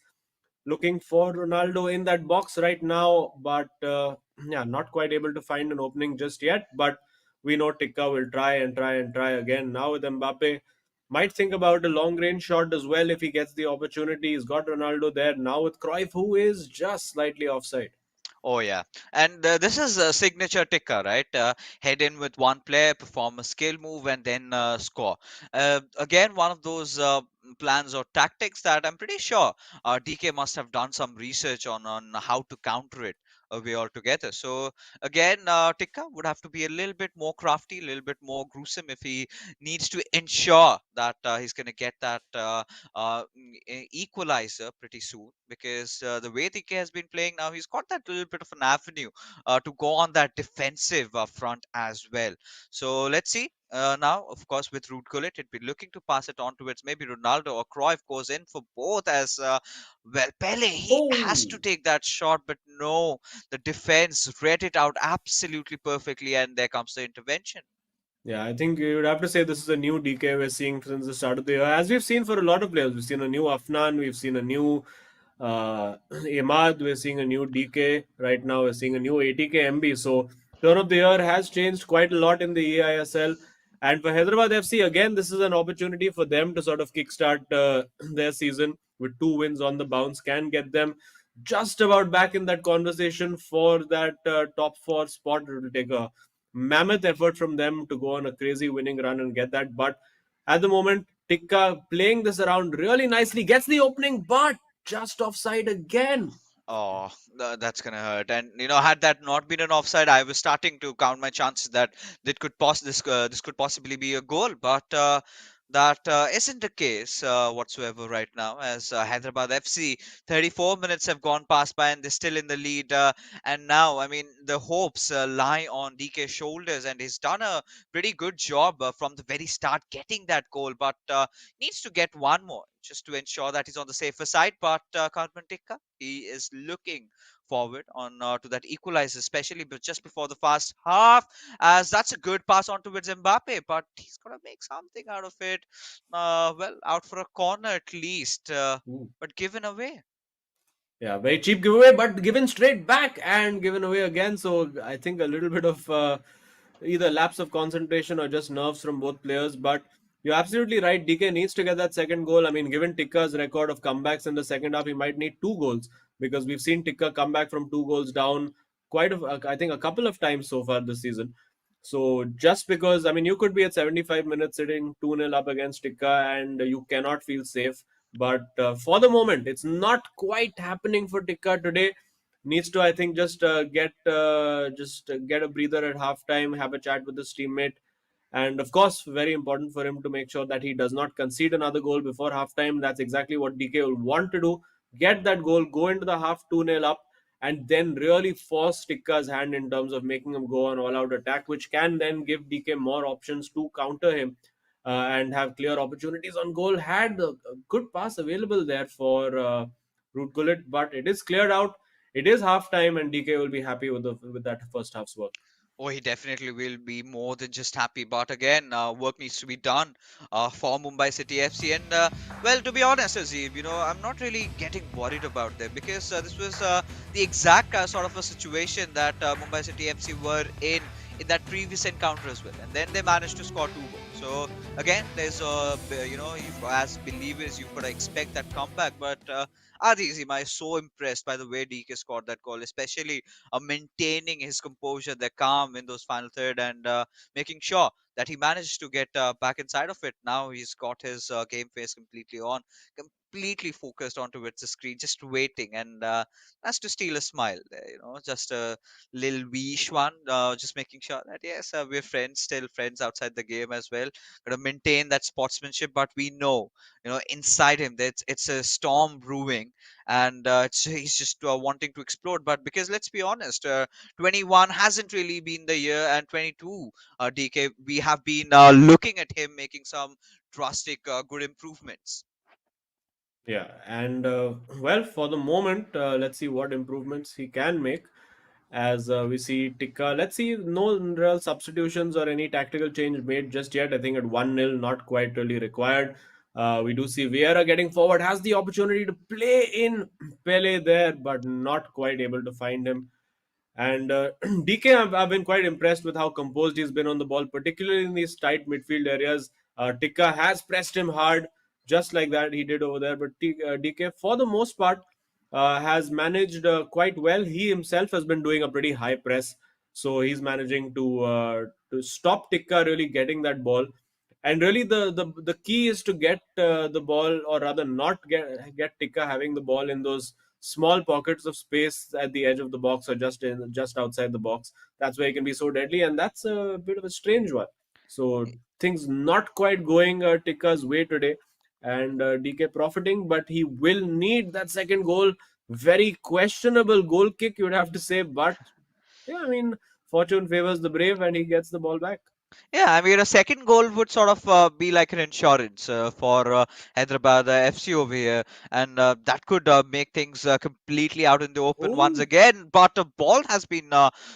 Looking for Ronaldo in that box right now, but yeah, not quite able to find an opening just yet. But we know Tikka will try and try and try again. Now with Mbappe, might think about a long range shot as well if he gets the opportunity. He's got Ronaldo there. Now with Cruyff, who is just slightly offside. oh yeah, and this is a signature ticker, right? Head in with one player, perform a skill move, and then score. Again, one of those plans or tactics that I'm pretty sure DK must have done some research on how to counter it away altogether. So again, Tikka would have to be a little bit more crafty, a little bit more gruesome if he needs to ensure that he's going to get that equalizer pretty soon, because the way TK has been playing now, he's got that little bit of an avenue to go on that defensive front as well. So let's see. Now, of course, with Ruud Gullit, it'd be looking to pass it on towards maybe Ronaldo or Cruyff goes in for both as well. Pele, he has Oh, to take that shot, but no, the defense read it out absolutely perfectly, and there comes the intervention. yeah, I think you would have to say this is a new DK we're seeing since the start of the year. As we've seen for a lot of players, we've seen a new Afnan, we've seen a new Imad, we're seeing a new DK. Right now, we're seeing a new ATK MB. So, turn of the year has changed quite a lot in the eISL. And for Hyderabad FC, again, this is an opportunity for them to sort of kickstart their season with 2 wins on the bounce, can get them just about back in that conversation for that top four spot. It will take a mammoth effort from them to go on a crazy winning run and get that. But at the moment, Tikka playing this around really nicely, gets the opening, but just offside again. Oh, that's gonna hurt. And had that not been an offside, I was starting to count my chances that this could possibly be a goal. But that isn't the case whatsoever right now. As Hyderabad FC, 34 minutes have gone past by, and they're still in the lead. And now, I mean, the hopes lie on DK's shoulders, and he's done a pretty good job from the very start getting that goal. But needs to get one more just to ensure that he's on the safer side. But Karman Tikka, he is looking forward on to that equalizer, especially but just before the first half, as that's a good pass on towards Mbappe, but he's got to make something out of it. Out for a corner at least, Ooh. but given away. Yeah, very cheap giveaway, but given straight back and given away again. So I think a little bit of either lapse of concentration or just nerves from both players. But you're absolutely right. DK needs to get that second goal. I mean, given Tikka's record of comebacks in the second half, he might need 2 goals because we've seen Tikka come back from 2 goals down I think a couple of times so far this season. So just because, I mean, you could be at 75 minutes sitting 2-0 up against Tikka and you cannot feel safe. But for the moment, it's not quite happening for Tikka today. needs to, I think, just get a breather at halftime, have a chat with his teammate, and of course, very important for him to make sure that he does not concede another goal before halftime. That's exactly what DK will want to do. Get that goal, go into the half 2-0 up, and then really force Tikka's hand in terms of making him go on all-out attack, which can then give DK more options to counter him and have clear opportunities on goal. Had a good pass available there for Root Gullit, but it is cleared out. It is half time, and DK will be happy with that first half's work. Oh, he definitely will be more than just happy. But again, work needs to be done for Mumbai City FC. And well, to be honest, Azim, I'm not really getting worried about them because this was the exact sort of a situation that Mumbai City FC were in that previous encounter as well. And then they managed to score 2 goals. So again, there's as believers, you've got to expect that comeback. But Adis, am I so impressed by the way DK scored that goal, especially maintaining his composure, the calm in those final third, and making sure that he managed to get back inside of it. Now he's got his game face completely on, completely focused onto its screen, just waiting, and that's to steal a smile. Just a little wish one, just making sure that yes, we're friends, still friends outside the game as well. Gotta maintain that sportsmanship, but we know, inside him that it's a storm brewing, and he's just wanting to explode. But because let's be honest, 21 hasn't really been the year, and 22, DK, we have been looking at him making some drastic good improvements. Yeah, and well, for the moment, let's see what improvements he can make. As we see Tikka, let's see, no real substitutions or any tactical change made just yet. I think at 1-0, not quite really required. We do see Vieira getting forward, has the opportunity to play in Pele there, but not quite able to find him. And DK, I've been quite impressed with how composed he's been on the ball, particularly in these tight midfield areas. Tikka has pressed him hard, just like that he did over there. But DK, for the most part, has managed quite well. He himself has been doing a pretty high press, so he's managing to stop Tikka really getting that ball. And really, the key is to get the ball, or rather, not get Tikka having the ball in those small pockets of space at the edge of the box or just outside the box. That's where he can be so deadly, and that's a bit of a strange one. So things not quite going Tikka's way today, and DK profiting, but he will need that second goal. Very questionable goal kick, you would have to say, but yeah, I mean, fortune favors the brave, and he gets the ball back. Yeah, I mean, a second goal would sort of be like an insurance for Hyderabad FC over here, and that could make things completely out in the open once Oh, again. But the ball has been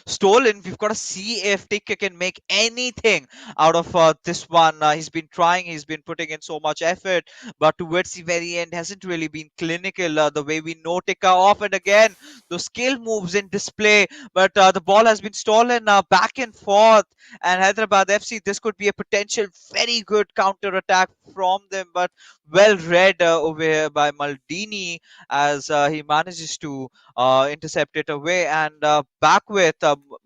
stolen. We've got to see if Tikka can make anything out of this one. He's been trying, he's been putting in so much effort, but towards the very end, hasn't really been clinical the way we know Tikka. Off and again, those skill moves in display, but the ball has been stolen back and forth, and Hyderabad FC, this could be a potential very good counter attack from them, but well read over here by Maldini as he manages to intercept it away, and back with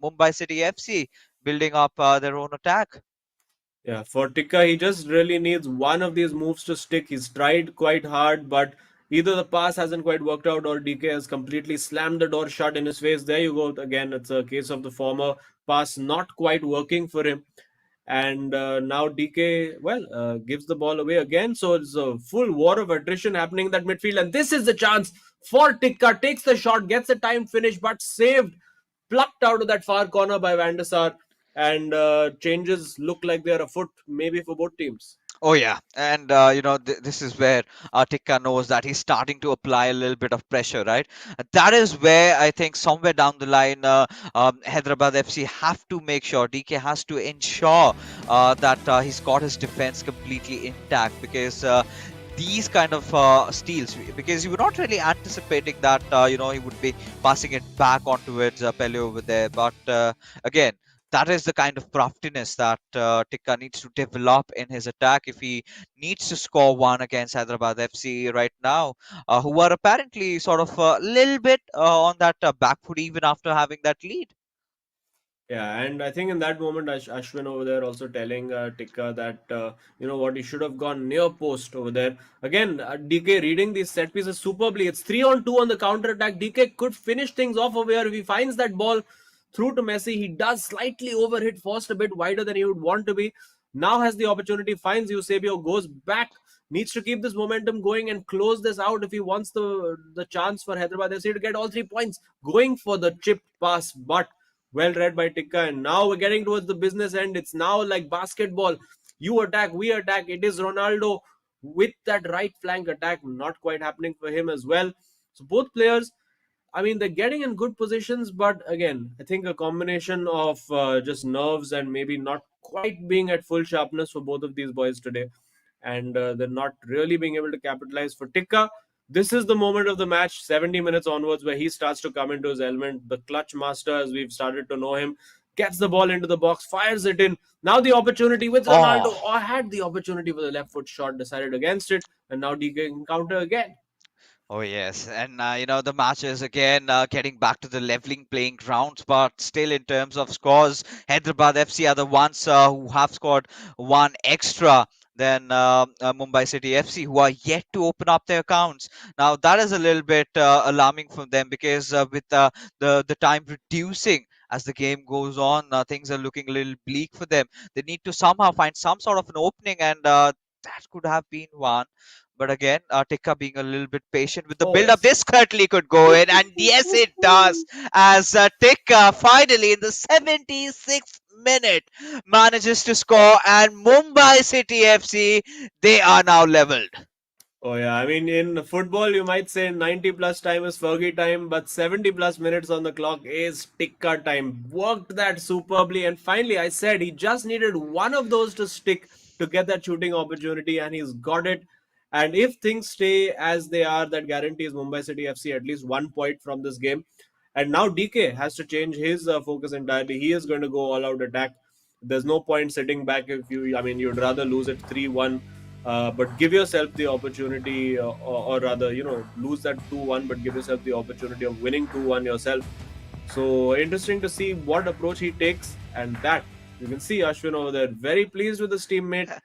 Mumbai City FC building up their own attack. yeah, for Tikka, he just really needs one of these moves to stick. He's tried quite hard, but either the pass hasn't quite worked out or DK has completely slammed the door shut in his face. There you go. Again, it's a case of the former, pass not quite working for him. And now DK, well, gives the ball away again. So it's a full war of attrition happening in that midfield. And this is the chance for Tikka. Takes the shot, gets a time finish, but saved, plucked out of that far corner by Van der Sar. And changes look like they're afoot, maybe for both teams. Oh yeah, and this is where Tikka knows that he's starting to apply a little bit of pressure, right? That is where I think somewhere down the line, Hyderabad FC have to make sure DK has to ensure that he's got his defense completely intact, because these kind of steals, because you were not really anticipating that he would be passing it back onto it, Pele over there, but again, that is the kind of craftiness that Tikka needs to develop in his attack if he needs to score one against Hyderabad FC right now, who are apparently sort of a little bit on that back foot even after having that lead. Yeah, and I think in that moment, Ashwin over there also telling Tikka that what, he should have gone near post over there. Again, DK reading these set pieces superbly. It's 3-on-2 on the counter attack. DK could finish things off over here if he finds that ball through to Messi. He does slightly overhit, forced a bit wider than he would want to be. Now has the opportunity, finds Eusebio, goes back, needs to keep this momentum going and close this out if he wants the chance for Hyderabad FC to get all 3 points. Going for the chip pass, but well read by Tikka. And now we're getting towards the business end. It's now like basketball. You attack, we attack. It is Ronaldo with that right flank attack. Not quite happening for him as well. So both players, I mean, they're getting in good positions, but again, I think a combination of just nerves and maybe not quite being at full sharpness for both of these boys today. And they're not really being able to capitalize. For Tikka, this is the moment of the match, 70 minutes onwards, where he starts to come into his element. The clutch master, as we've started to know him, gets the ball into the box, fires it in. Now the opportunity with Ronaldo, Oh. or had the opportunity for the left foot shot, decided against it, and now DK can counter again. Oh yes, and the match is again getting back to the leveling playing grounds, but still in terms of scores, Hyderabad FC are the ones who have scored one extra than Mumbai City FC, who are yet to open up their accounts. Now that is a little bit alarming for them because with the time reducing as the game goes on, things are looking a little bleak for them. They need to somehow find some sort of an opening, and that could have been one. But again, Tikka being a little bit patient with the Oh, build-up, yes. this certainly could go in, and yes, it does. As Tikka finally in the 76th minute manages to score, and Mumbai City FC, they are now leveled. Oh yeah, I mean in football you might say 90 plus time is Fergie time, but 70 plus minutes on the clock is Tikka time. Worked that superbly, and finally I said he just needed one of those to stick to get that shooting opportunity, and he's got it. And if things stay as they are, that guarantees Mumbai City FC at least 1 point from this game. And now DK has to change his focus entirely. He is going to go all out attack. There's no point sitting back if you, I mean, you'd rather lose it 3-1, but give yourself the opportunity, or rather, lose that 2-1, but give yourself the opportunity of winning 2-1 yourself. So interesting to see what approach he takes, and that you can see Ashwin over there very pleased with his teammate,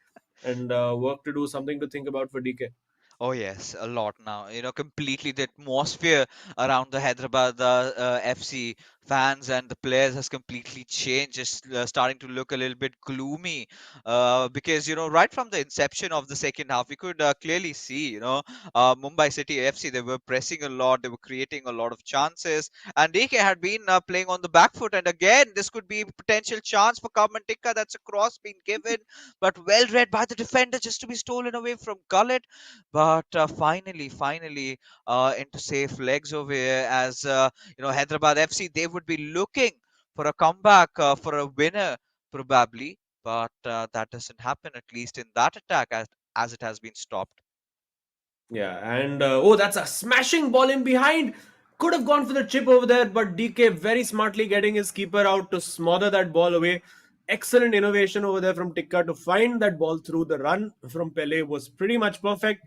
and work to do, something to think about for DK. Oh yes, a lot now. Completely the atmosphere around the Hyderabad FC fans and the players has completely changed. It's starting to look a little bit gloomy because right from the inception of the second half, we could clearly see Mumbai City FC, they were pressing a lot, they were creating a lot of chances, and DK had been playing on the back foot. And again, this could be a potential chance for Karman Tikka. That's a cross being given, but well read by the defender just to be stolen away from Gullet. But finally, into safe legs over here as Hyderabad FC, they would be looking for a comeback, for a winner probably, but that doesn't happen, at least in that attack, as it has been stopped. Yeah, and oh, that's a smashing ball in behind. Could have gone for the chip over there, but DK very smartly getting his keeper out to smother that ball away. Excellent innovation over there from Tikka to find that ball through. The run from Pele was pretty much perfect.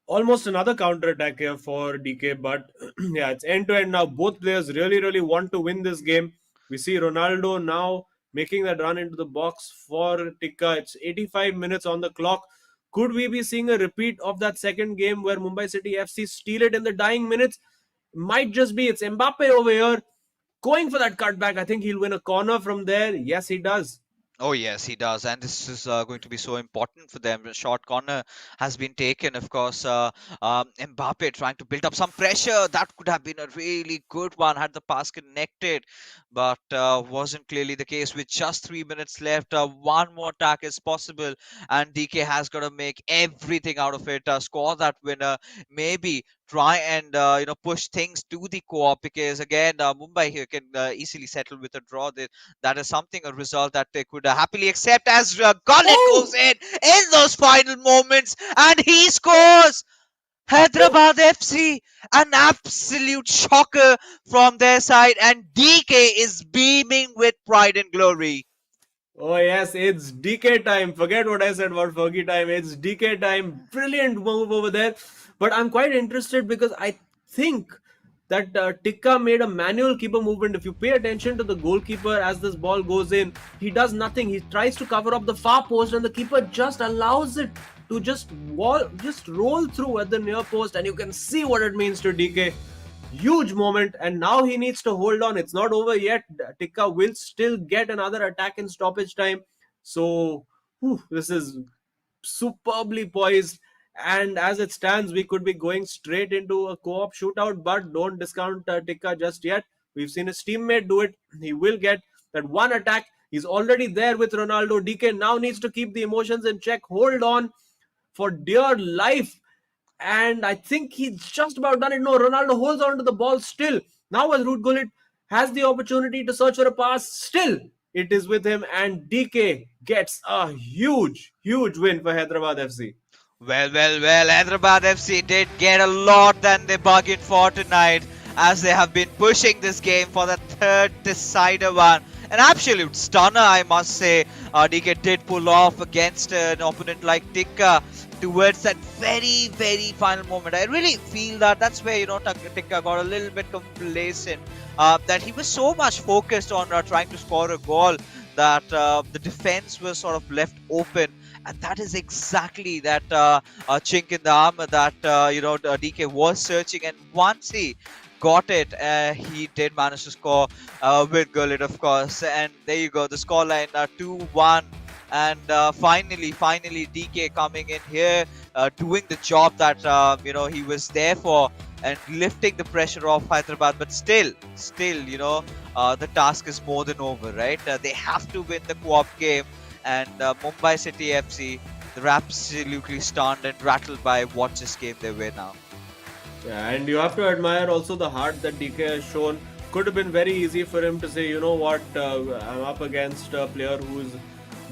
Almost another counter attack here for DK, but yeah, it's end to end now. Both players really, really want to win this game. We see Ronaldo now making that run into the box for Tikka. It's 85 minutes on the clock. Could we be seeing a repeat of that second game where Mumbai City FC steal it in the dying minutes? Might just be. It's Mbappe over here going for that cutback. I think he'll win a corner from there. Yes, he does. Oh yes, he does, and this is going to be so important for them. A short corner has been taken, of course. Mbappe trying to build up some pressure. That could have been a really good one had the pass connected, but wasn't clearly the case. With just 3 minutes left, one more attack is possible, and DK has got to make everything out of it. Score that winner, maybe try and push things to the co-op, because again, Mumbai here can easily settle with a draw. That is something, a result that they could happily accept, as Gullit goes in those final moments and he scores. Hyderabad FC, an absolute shocker from their side, and DK is beaming with pride and glory. Oh yes, it's DK time. Forget what I said about Fergie time. It's DK time. Brilliant move over there. But I'm quite interested because I think that Tikka made a manual keeper movement. If you pay attention to the goalkeeper as this ball goes in, he does nothing. He tries to cover up the far post, and the keeper just allows it to just roll through at the near post, and you can see what it means to DK. Huge moment, and now he needs to hold on. It's not over yet. Tikka will still get another attack in stoppage time. So this is superbly poised, and as it stands, we could be going straight into a co-op shootout. But don't discount Tikka just yet. We've seen his teammate do it. He will get that one attack. He's already there with Ronaldo. DK now needs to keep the emotions in check, hold on for dear life, and I think he's just about done it. No, Ronaldo holds on to the ball still. Now as Ruud Gullit has the opportunity to search for a pass, still it is with him, and DK gets a huge win for Hyderabad FC. Well, Hyderabad FC did get a lot than they bargained for tonight, as they have been pushing this game for the third decider one. An absolute stunner, I must say. DK did pull off against an opponent like Tikka towards that very, very final moment. I really feel that that's where, Tikka got a little bit complacent. That he was so much focused on trying to score a goal that the defense was sort of left open. And that is exactly that chink in the armor that DK was searching. And once he got it, he did manage to score with Gullit, of course. And there you go, the scoreline 2-1. And finally, DK coming in here, doing the job that he was there for, and lifting the pressure off Hyderabad. But still, the task is more than over, right? They have to win the co-op game. And Mumbai City FC, they're absolutely stunned and rattled by what just came their way now. Yeah, and you have to admire also the heart that DK has shown. Could have been very easy for him to say, you know what, I'm up against a player who's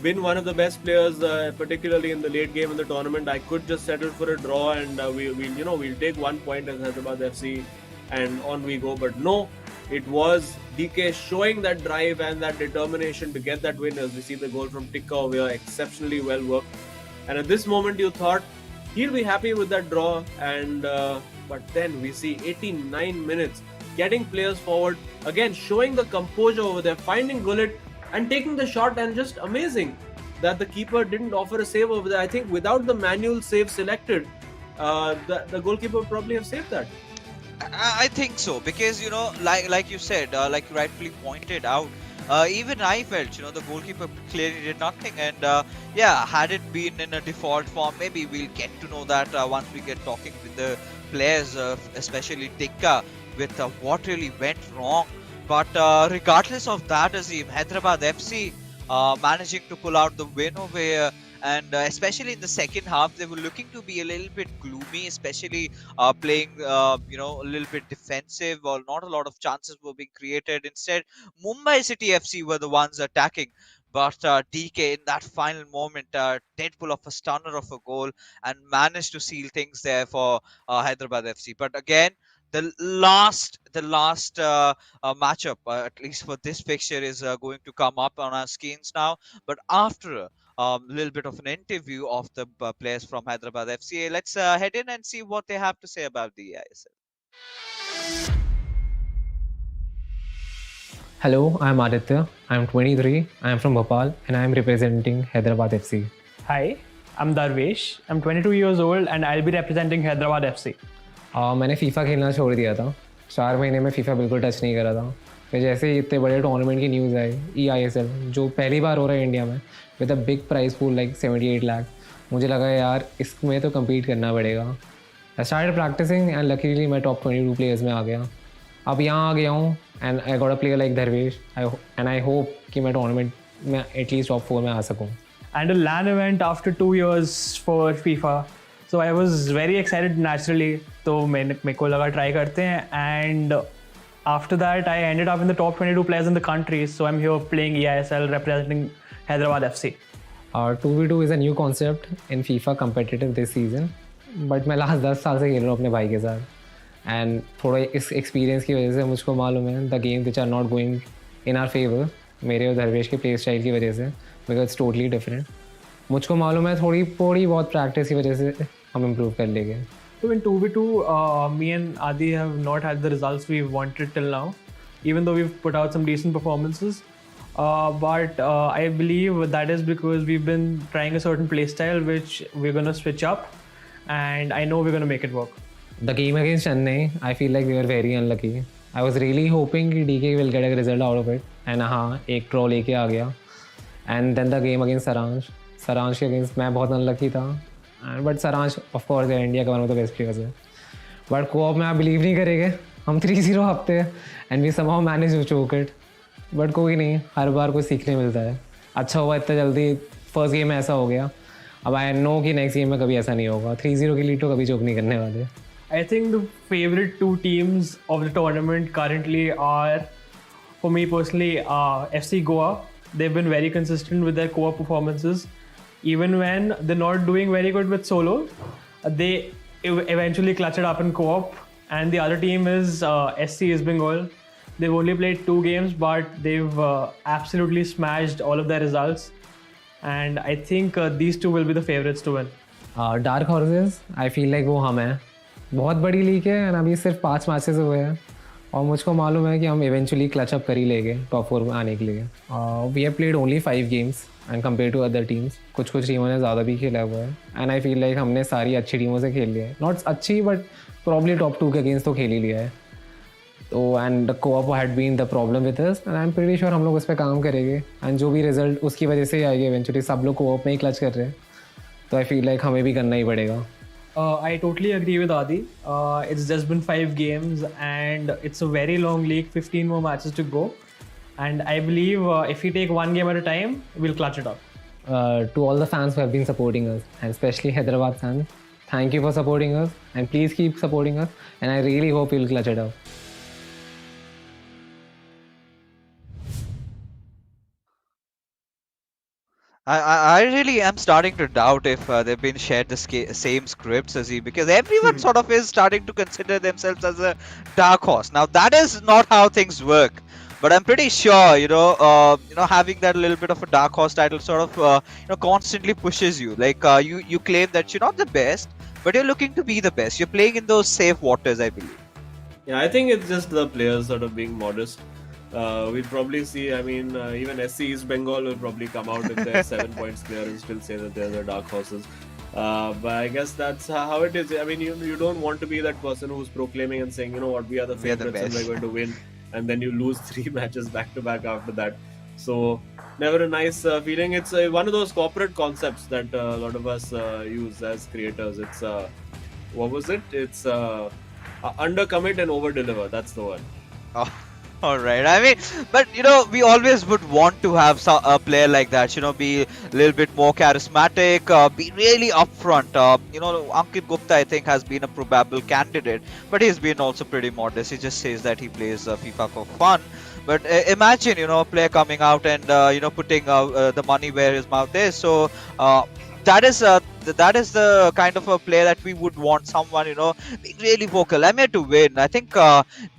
been one of the best players, particularly in the late game in the tournament. I could just settle for a draw, and we'll take 1 point as Hyderabad FC, and on we go. But no, it was DK showing that drive and that determination to get that win. As we see the goal from Tikka over here, exceptionally well worked. And at this moment, you thought he'll be happy with that draw, and but then we see 89 minutes getting players forward again, showing the composure over there, finding Gullit and taking the shot, and just amazing that the keeper didn't offer a save over there. I think without the manual save selected, the goalkeeper would probably have saved that. I think so, because like you said, like you rightfully pointed out, even I felt the goalkeeper clearly did nothing. And had it been in a default form, maybe we'll get to know that once we get talking with the players, especially Tikka, with what really went wrong. But regardless of that, Azim, Hyderabad FC managing to pull out the win over here. And especially in the second half, they were looking to be a little bit gloomy, especially playing, a little bit defensive, or not a lot of chances were being created. Instead, Mumbai City FC were the ones attacking. But DK in that final moment did pull off a stunner of a goal and managed to seal things there for Hyderabad FC. But again, the last matchup, at least for this fixture, is going to come up on our screens now. But after a little bit of an interview of the players from Hyderabad FCA, let's head in and see what they have to say about the eISL. Hello, I'm Aditya. I'm 23. I'm from Bhopal and I'm representing Hyderabad FC. Hi, I'm Darvesh. I'm 22 years old and I'll be representing Hyderabad FC. मैंने FIFA खेलना छोड़ दिया था. 4 महीने में FIFA बिल्कुल touch नहीं करा था. फिर जैसे ही इतने बड़े टूर्नामेंट की न्यूज़ आई, eISL, जो पहली बार हो रहा है इंडिया में, with a big price pool like 78 lakh, मुझे लगा यार इसमें तो कम्पीट करना पड़ेगा. I started practicing and luckily मैं टॉप 22 प्लेयर्स में आ गया. अब यहाँ आ गया हूँ and I got a player like Dharvesh and I hope कि मैं टूर्नामेंट में एटलीस्ट टॉप 4 में आ सकूँ. And a LAN event after 2 years for FIFA. So I was very excited naturally. तो मेरे को लगा ट्राई करते हैं, and after that I ended up in the top 22 players in the country. So I'm here playing eISL representing Hyderabad FC. 2v2 is a new concept in FIFA competitive this season. But मैं last 10 साल से खेल रहा हूँ अपने भाई के साथ. एंड थोड़ा इस एक्सपीरियंस की वजह से मुझको मालूम है the game which are not going in our favour, मेरे और धरवेश के प्ले स्टाइल की वजह से, बिकॉज इट्स टोटली डिफरेंट. मुझको मालूम है थोड़ी बहुत प्रैक्टिस की वजह से हम इम्प्रूव कर लेंगे. So in 2v2, me and Adi have not had the results we wanted till now, even though we've put out some decent performances. But I believe that is because we've been trying a certain playstyle which we're going to switch up, and I know we're going to make it work. The game against Chennai, I feel like we were very unlucky. I was really hoping कि DK will get a result out of it. And हाँ, एक draw लेके आ गया. And then the game against Saransh. Saransh के against मैं बहुत unlucky था. But Saransh, of course, है इंडिया का one of the best players है. But co-op में आप believe नहीं करेंगे. हम 3-0 हारते हैं. And we somehow managed to choke it. But कोई नहीं, हर बार कुछ सीखने मिलता है. अच्छा हुआ इतना जल्दी फर्स्ट गेम में ऐसा हो गया. अब आई नो कि नेक्स्ट गेम में कभी ऐसा नहीं होगा. 3-0 की लीड तो कभी चोक नहीं करने वाले. I think the favorite two teams of the tournament currently are, for me personally, FC Goa. They've been very consistent with their co-op performances. Even when they're not doing very good with solos, they eventually clutch it up in co-op. And the other team is SC East Bengal. They've only played 2 games, but they've absolutely smashed all of their results. And I think these two will be the favorites to win. Dark horses I feel like वो हम हैं. बहुत बड़ी league है and अभी सिर्फ 5 matches हुए हैं और मुझको मालूम है कि हम इवेंचुअली क्लच अप कर ही लेंगे टॉप 4 में आने के लिए. We have played only 5 games and compare to other teams. कुछ टीमों ने ज़्यादा भी खेला हुआ है एंड आई फील लाइक हमने सारी अच्छी टीमों से खेल लिया है. नॉट अच्छी बट प्रॉब्ली टॉप 2 के अगेंस्ट तो खेल ही लिया है. तो and the coop had been the problem with us and I am pretty sure हम लोग उस पर काम करेंगे एंड जो भी रिजल्ट उसकी वजह से ही आएगी इवेंचुअली. सब लोग कोऑप में ही क्लच कर रहे हैं तो आई फील लाइक हमें भी करना ही पड़ेगा. I totally agree with Adi. It's just been 5 games and it's a very long league, 15 more matches to go. And I believe if we take one game at a time, we'll clutch it up. To all the fans who have been supporting us, and especially Hyderabad fans, thank you for supporting us and please keep supporting us and I really hope you'll clutch it up. I really am starting to doubt if they've been shared the same scripts as he, because everyone sort of is starting to consider themselves as a dark horse. Now that is not how things work, but I'm pretty sure having that little bit of a dark horse title sort of constantly pushes you. Like you claim that you're not the best, but you're looking to be the best. You're playing in those safe waters, I believe. Yeah, I think it's just the players sort of being modest. We'll probably see. I mean, even SC East Bengal will probably come out if they're 7 points clear and still say that they're the dark horses. But I guess that's how it is. I mean, you don't want to be that person who's proclaiming and saying, you know what, we are the favorites and we're going to win, and then you lose 3 matches back to back after that. So never a nice feeling. It's one of those corporate concepts that a lot of us use as creators. It's what was it? It's undercommit and overdeliver. That's the one. Oh. All right. I mean, but we always would want to have a player like that. Be a little bit more charismatic, be really upfront. Ankit Gupta, I think, has been a probable candidate, but he's been also pretty modest. He just says that he plays FIFA for fun. But imagine, a player coming out and putting the money where his mouth is. So that is the kind of a player that we would want. Someone being really vocal. I'm here to win. I think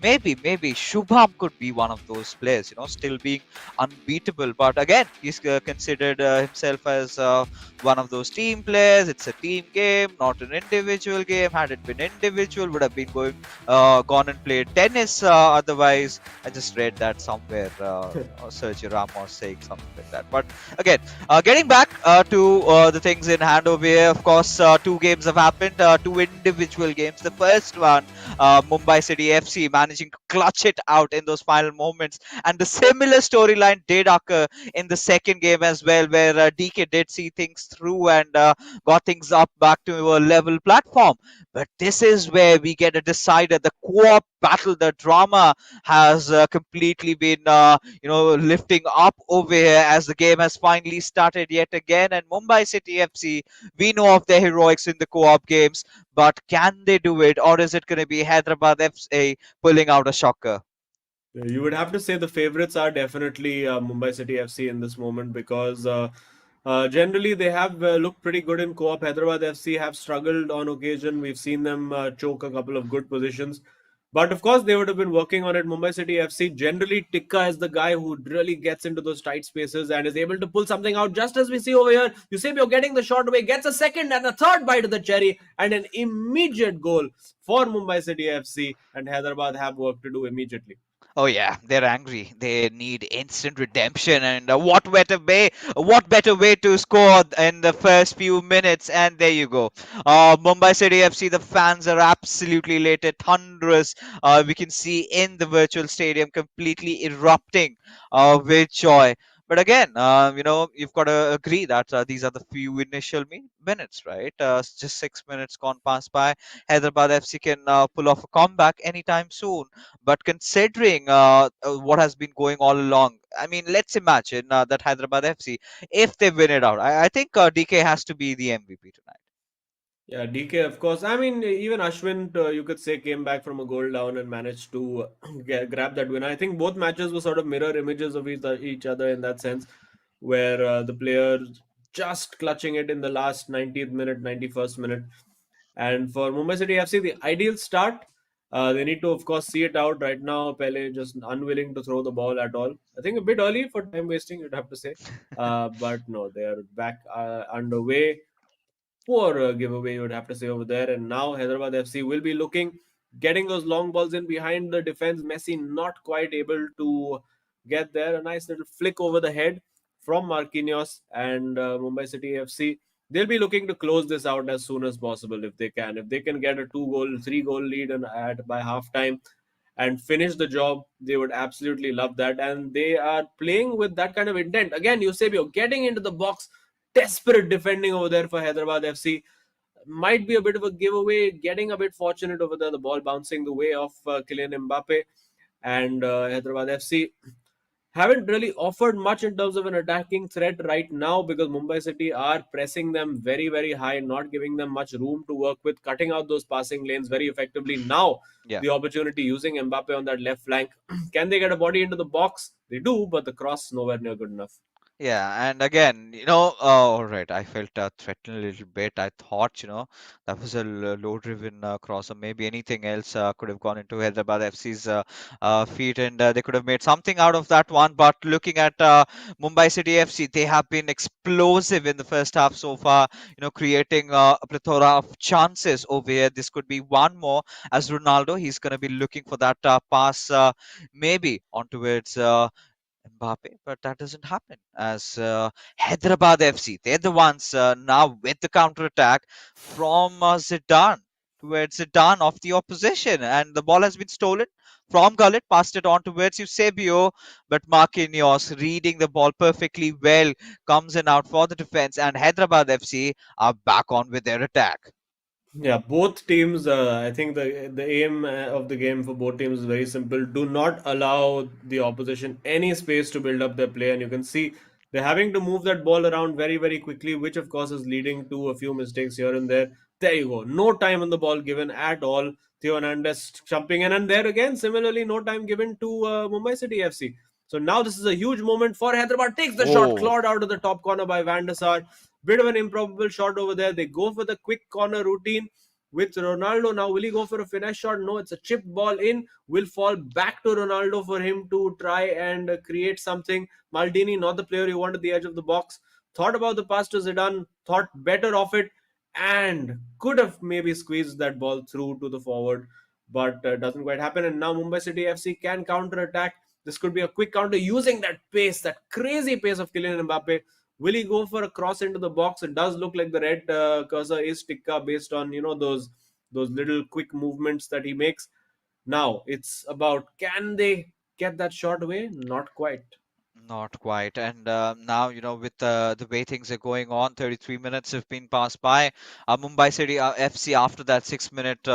maybe Shubham could be one of those players. Still being unbeatable, but again he's considered himself as one of those team players. It's a team game, not an individual game. Had it been individual, would have been gone and played tennis. Otherwise, I just read that somewhere. Sergio Ramos saying something like that. But again, getting back to the things in hand over here. Of course, 2 games have happened, 2 individual games. The first one, Mumbai City FC managing to clutch it out in those final moments, and the similar storyline did occur in the second game as well, where DK did see things through and got things up back to a level platform. But this is where we get a decider. The co-op battle, the drama has completely been lifting up over here as the game has finally started yet again. And Mumbai City FC, we know of their heroics in the co-op games, but can they do it, or is it going to be Hyderabad FC pulling out a shocker? You would have to say the favorites are definitely Mumbai City FC in this moment, because generally they have looked pretty good in co-op. Hyderabad FC have struggled on occasion. We've seen them choke a couple of good positions. But of course, they would have been working on it. Mumbai City FC, generally, Tikka is the guy who really gets into those tight spaces and is able to pull something out, just as we see over here. Eusebio getting the shot away, gets a second and a third bite of the cherry, and an immediate goal for Mumbai City FC. And Hyderabad have work to do immediately. Oh yeah, they're angry. They need instant redemption, and what better way to score in the first few minutes? And there you go. Mumbai City FC. The fans are absolutely elated, thunderous. We can see in the virtual stadium completely erupting with joy. But again, you've got to agree that these are the few initial minutes, right? Just 6 minutes gone past by. Hyderabad FC can pull off a comeback anytime soon. But considering what has been going all along, I mean, let's imagine that Hyderabad FC, if they win it out, I think DK has to be the MVP tonight. Yeah, DK, of course. I mean, even Ashwin, you could say, came back from a goal down and managed to grab that win. I think both matches were sort of mirror images of each other in that sense, where the players just clutching it in the last 90th minute, 91st minute. And for Mumbai City FC, the ideal start, they need to, of course, see it out. Right now, Pele just unwilling to throw the ball at all. I think a bit early for time wasting, you'd have to say. But no, they are back underway. Poor giveaway, you would have to say over there. And now Hyderabad FC will be looking, getting those long balls in behind the defense. Messi not quite able to get there. A nice little flick over the head from Marquinhos and Mumbai City FC. They'll be looking to close this out as soon as possible if they can. If they can get a 2 goal, 3 goal lead and at by half time and finish the job, they would absolutely love that. And they are playing with that kind of intent. Again, Eusebio getting into the box, desperate defending over there for Hyderabad FC. Might be a bit of a giveaway, getting a bit fortunate over there. The ball bouncing the way of Kylian Mbappe and Hyderabad FC haven't really offered much in terms of an attacking threat right now because Mumbai City are pressing them very, very high, not giving them much room to work with, cutting out those passing lanes very effectively. Now, Yeah. the opportunity using Mbappe on that left flank. Can they get a body into the box? They do, but the cross nowhere near good enough. Yeah, and again, all right, I felt threatened a little bit. I thought, that was a low-driven cross, or maybe anything else could have gone into Hyderabad FC's feet, and they could have made something out of that one. But looking at Mumbai City FC, they have been explosive in the first half so far, creating a plethora of chances over here. This could be one more as Ronaldo. He's going to be looking for that pass, maybe on towards. Mbappe, but that doesn't happen as Hyderabad FC. They're the ones now with the counter attack from Zidane towards Zidane of the opposition, and the ball has been stolen from Gullit, passed it on towards Eusebio, but Marquinhos reading the ball perfectly well comes in out for the defense, and Hyderabad FC are back on with their attack. Yeah, both teams. I think the aim of the game for both teams is very simple. Do not allow the opposition any space to build up their play, and you can see they're having to move that ball around very, very quickly, which of course is leading to a few mistakes here and there. There you go. No time on the ball given at all. Theo Hernandez jumping in, and there again, similarly, no time given to Mumbai City FC. So now this is a huge moment for Hyderabad. Takes the shot, Oh, clawed out of the top corner by Van der Sar. Bit of an improbable shot over there. They go for the quick corner routine with Ronaldo. Now, will he go for a finesse shot? No, it's a chipped ball in. Will fall back to Ronaldo for him to try and create something. Maldini, not the player you want at the edge of the box. Thought about the pass to Zidane, thought better of it, and could have maybe squeezed that ball through to the forward, but doesn't quite happen. And now Mumbai City FC can counter attack. This could be a quick counter using that pace, that crazy pace of Kylian Mbappe. Will he go for a cross into the box? It does look like the red cursor is Tikka based on those little quick movements that he makes. Now it's about, can they get that shot away? Not quite. not quite. And now, with the way things are going on, 33 minutes have been passed by. Mumbai City FC, after that 6 minute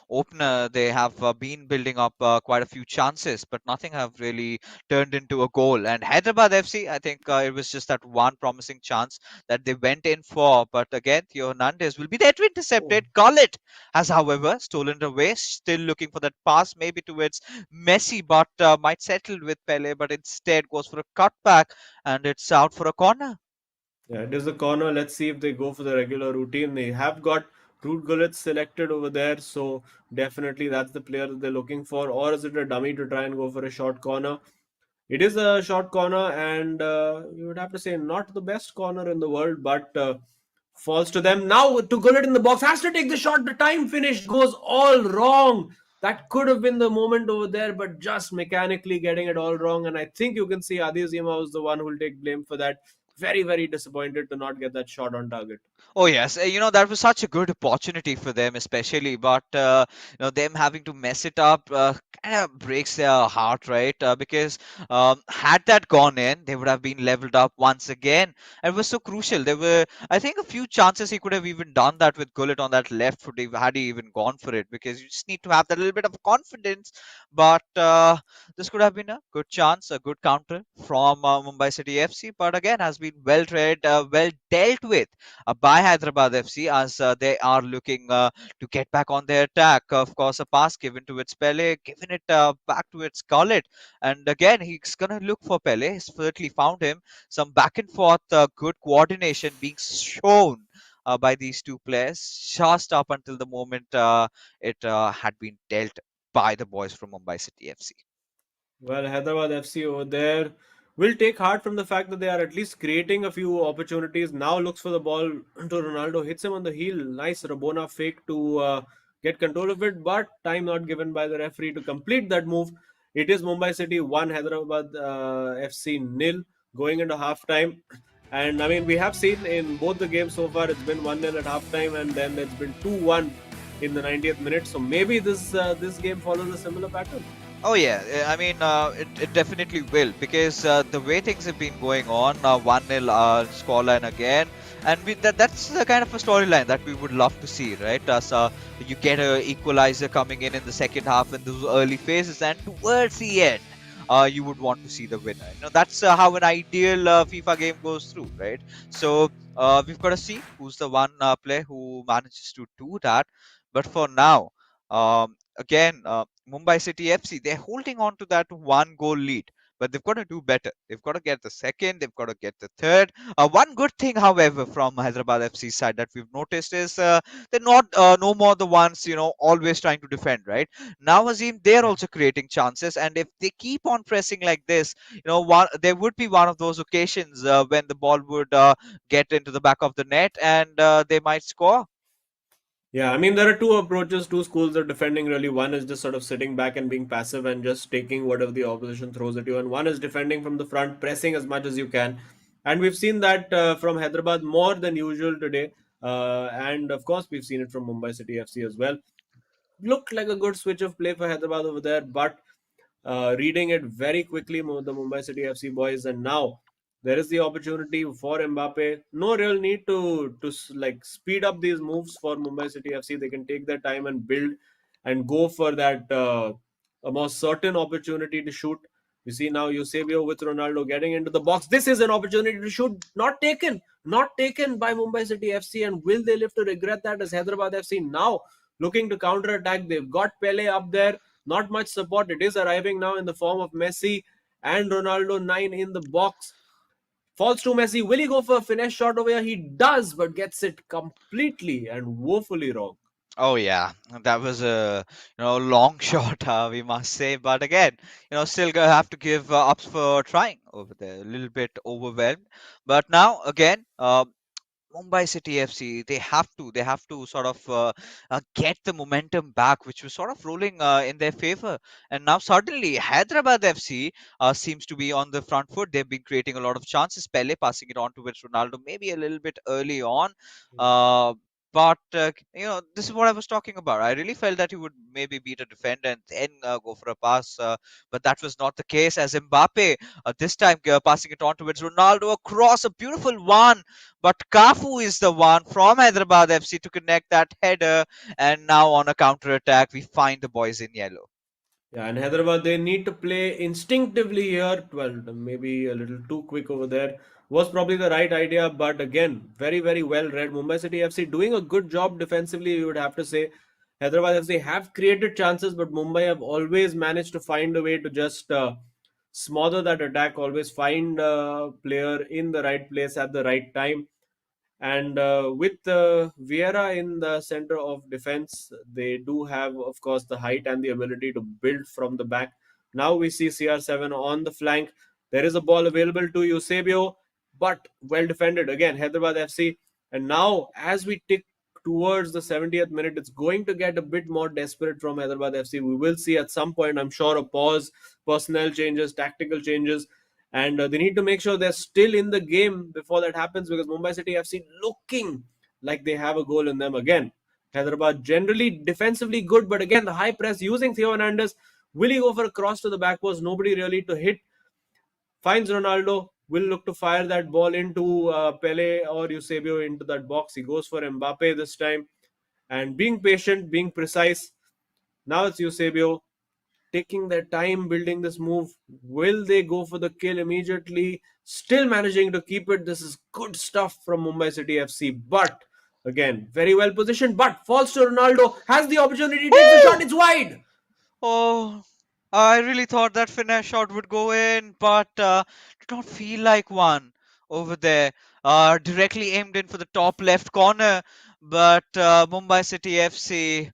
opener, they have been building up quite a few chances, but nothing have really turned into a goal. And Hyderabad FC, I think it was just that one promising chance that they went in for. But again, Theo Hernandez will be there to intercept Oh. it. Gullit has, however, stolen it away, still looking for that pass, maybe towards Messi, but might settle with Pele, but instead goes for a cutback and it's out for a corner. Yeah, it is the corner. Let's see if they go for the regular routine. They have got Gullit selected over there, so definitely that's the player that they're looking for. Or is it a dummy to try and go for a short corner? It is a short corner, and you would have to say not the best corner in the world, but falls to them. Now to Gullit in the box, has to take the shot. The time finish goes all wrong. That could have been the moment over there, but just mechanically getting it all wrong. And I think you can see Adi Zima was the one who will take blame for that. Very, very disappointed to not get that shot on target. Oh yes, that was such a good opportunity for them, especially. But them having to mess it up kind of breaks their heart, right? Because had that gone in, they would have been leveled up once again. And it was so crucial. There were, I think, a few chances he could have even done that with Gullit on that left foot had he even gone for it. Because you just need to have that little bit of confidence. But this could have been a good chance, a good counter from Mumbai City FC. But again, has been well read, well dealt with by Hyderabad FC as they are looking to get back on their attack. Of course, a pass given to its Pele, given it back to its Gullet. And again, he's going to look for Pele. He's certainly found him. Some back and forth, good coordination being shown by these two players just up until the moment it had been dealt by the boys from Mumbai City FC. Well, Hyderabad FC over there will take heart from the fact that they are at least creating a few opportunities. Now looks for the ball to Ronaldo, hits him on the heel. Nice Rabona fake to get control of it, but time not given by the referee to complete that move. It is Mumbai City 1, Hyderabad FC nil going into half time. And I mean, we have seen in both the games so far, it's been 1-0 at half time, and then it's been 2-1 in the 90th minute. So maybe this game follows a similar pattern. Oh yeah, it definitely will because the way things have been going on, 1-0 scoreline again, and that's the kind of a storyline that we would love to see, right? As you get a equalizer coming in the second half in those early phases, and towards the end, you would want to see the winner. That's how an ideal FIFA game goes through, right? So we've got to see who's the one player who manages to do that. But for now, again, Mumbai City FC, they're holding on to that one goal lead, but they've got to do better. They've got to get the second, they've got to get the third. One good thing, however, from Hyderabad FC side that we've noticed is they're not no more the ones, always trying to defend, right? Now, Azim, they're also creating chances, and if they keep on pressing like this, there would be one of those occasions when the ball would get into the back of the net and they might score. Yeah, I mean, there are two approaches, two schools of defending really. One is just sort of sitting back and being passive and just taking whatever the opposition throws at you. And one is defending from the front, pressing as much as you can. And we've seen that from Hyderabad more than usual today. And of course, we've seen it from Mumbai City FC as well. Looked like a good switch of play for Hyderabad over there, but reading it very quickly, the Mumbai City FC boys. And now there is the opportunity for Mbappe. No real need to like speed up these moves for Mumbai City FC. They can take their time and build and go for that a more certain opportunity to shoot. You see now Eusebio with Ronaldo getting into the box. This is an opportunity to shoot. Not taken by Mumbai City FC. And will they live to regret that as Hyderabad FC now looking to counter attack? They've got Pele up there. Not much support. It is arriving now in the form of Messi and Ronaldo 9 in the box. Falls to Messi. Will he go for a finesse shot over here? He does, but gets it completely and woefully wrong. Oh yeah, that was a long shot, we must say. But again, still gonna have to give ups for trying over there. A little bit overwhelmed, but now again, Mumbai City FC, they have to sort of get the momentum back, which was sort of rolling in their favor. And now suddenly Hyderabad FC seems to be on the front foot. They've been creating a lot of chances. Pele passing it on towards Ronaldo, maybe a little bit early on. Uh, but this is what I was talking about. I really felt that he would maybe beat a defender and then go for a pass, but that was not the case. As Mbappe this time passing it on towards Ronaldo across, a beautiful one, but Kafu is the one from Hyderabad FC to connect that header. And now on a counter attack, we find the boys in yellow. Yeah, and Hyderabad, they need to play instinctively here. Well, maybe a little too quick over there. Was probably the right idea, but again, very, very well read. Mumbai City FC doing a good job defensively, you would have to say. Hyderabad FC have created chances, but Mumbai have always managed to find a way to just smother that attack, always find a player in the right place at the right time. And with Vieira in the center of defense, they do have, of course, the height and the ability to build from the back. Now we see CR7 on the flank. There is a ball available to Eusebio, but well defended again, Hyderabad FC. And now, as we tick towards the 70th minute, it's going to get a bit more desperate from Hyderabad FC. We will see at some point, I'm sure, a pause, personnel changes, tactical changes, and they need to make sure they're still in the game before that happens, because Mumbai City FC looking like they have a goal in them again. Hyderabad generally defensively good, but again the high press using Theo Hernandez. Will he go for a cross to the back post? Nobody really to hit. Finds Ronaldo. Will look to fire that ball into Pele or Eusebio into that box. He goes for Mbappe this time, and being patient, being precise. Now it's Eusebio taking their time building this move. Will they go for the kill immediately? Still managing to keep it. This is good stuff from Mumbai City FC. But again, very well positioned. But falls to Ronaldo. Has the opportunity, takes a shot. Woo! It's wide. Oh, I really thought that finesse shot would go in, but did not feel like one over there. Directly aimed in for the top left corner, but Mumbai City FC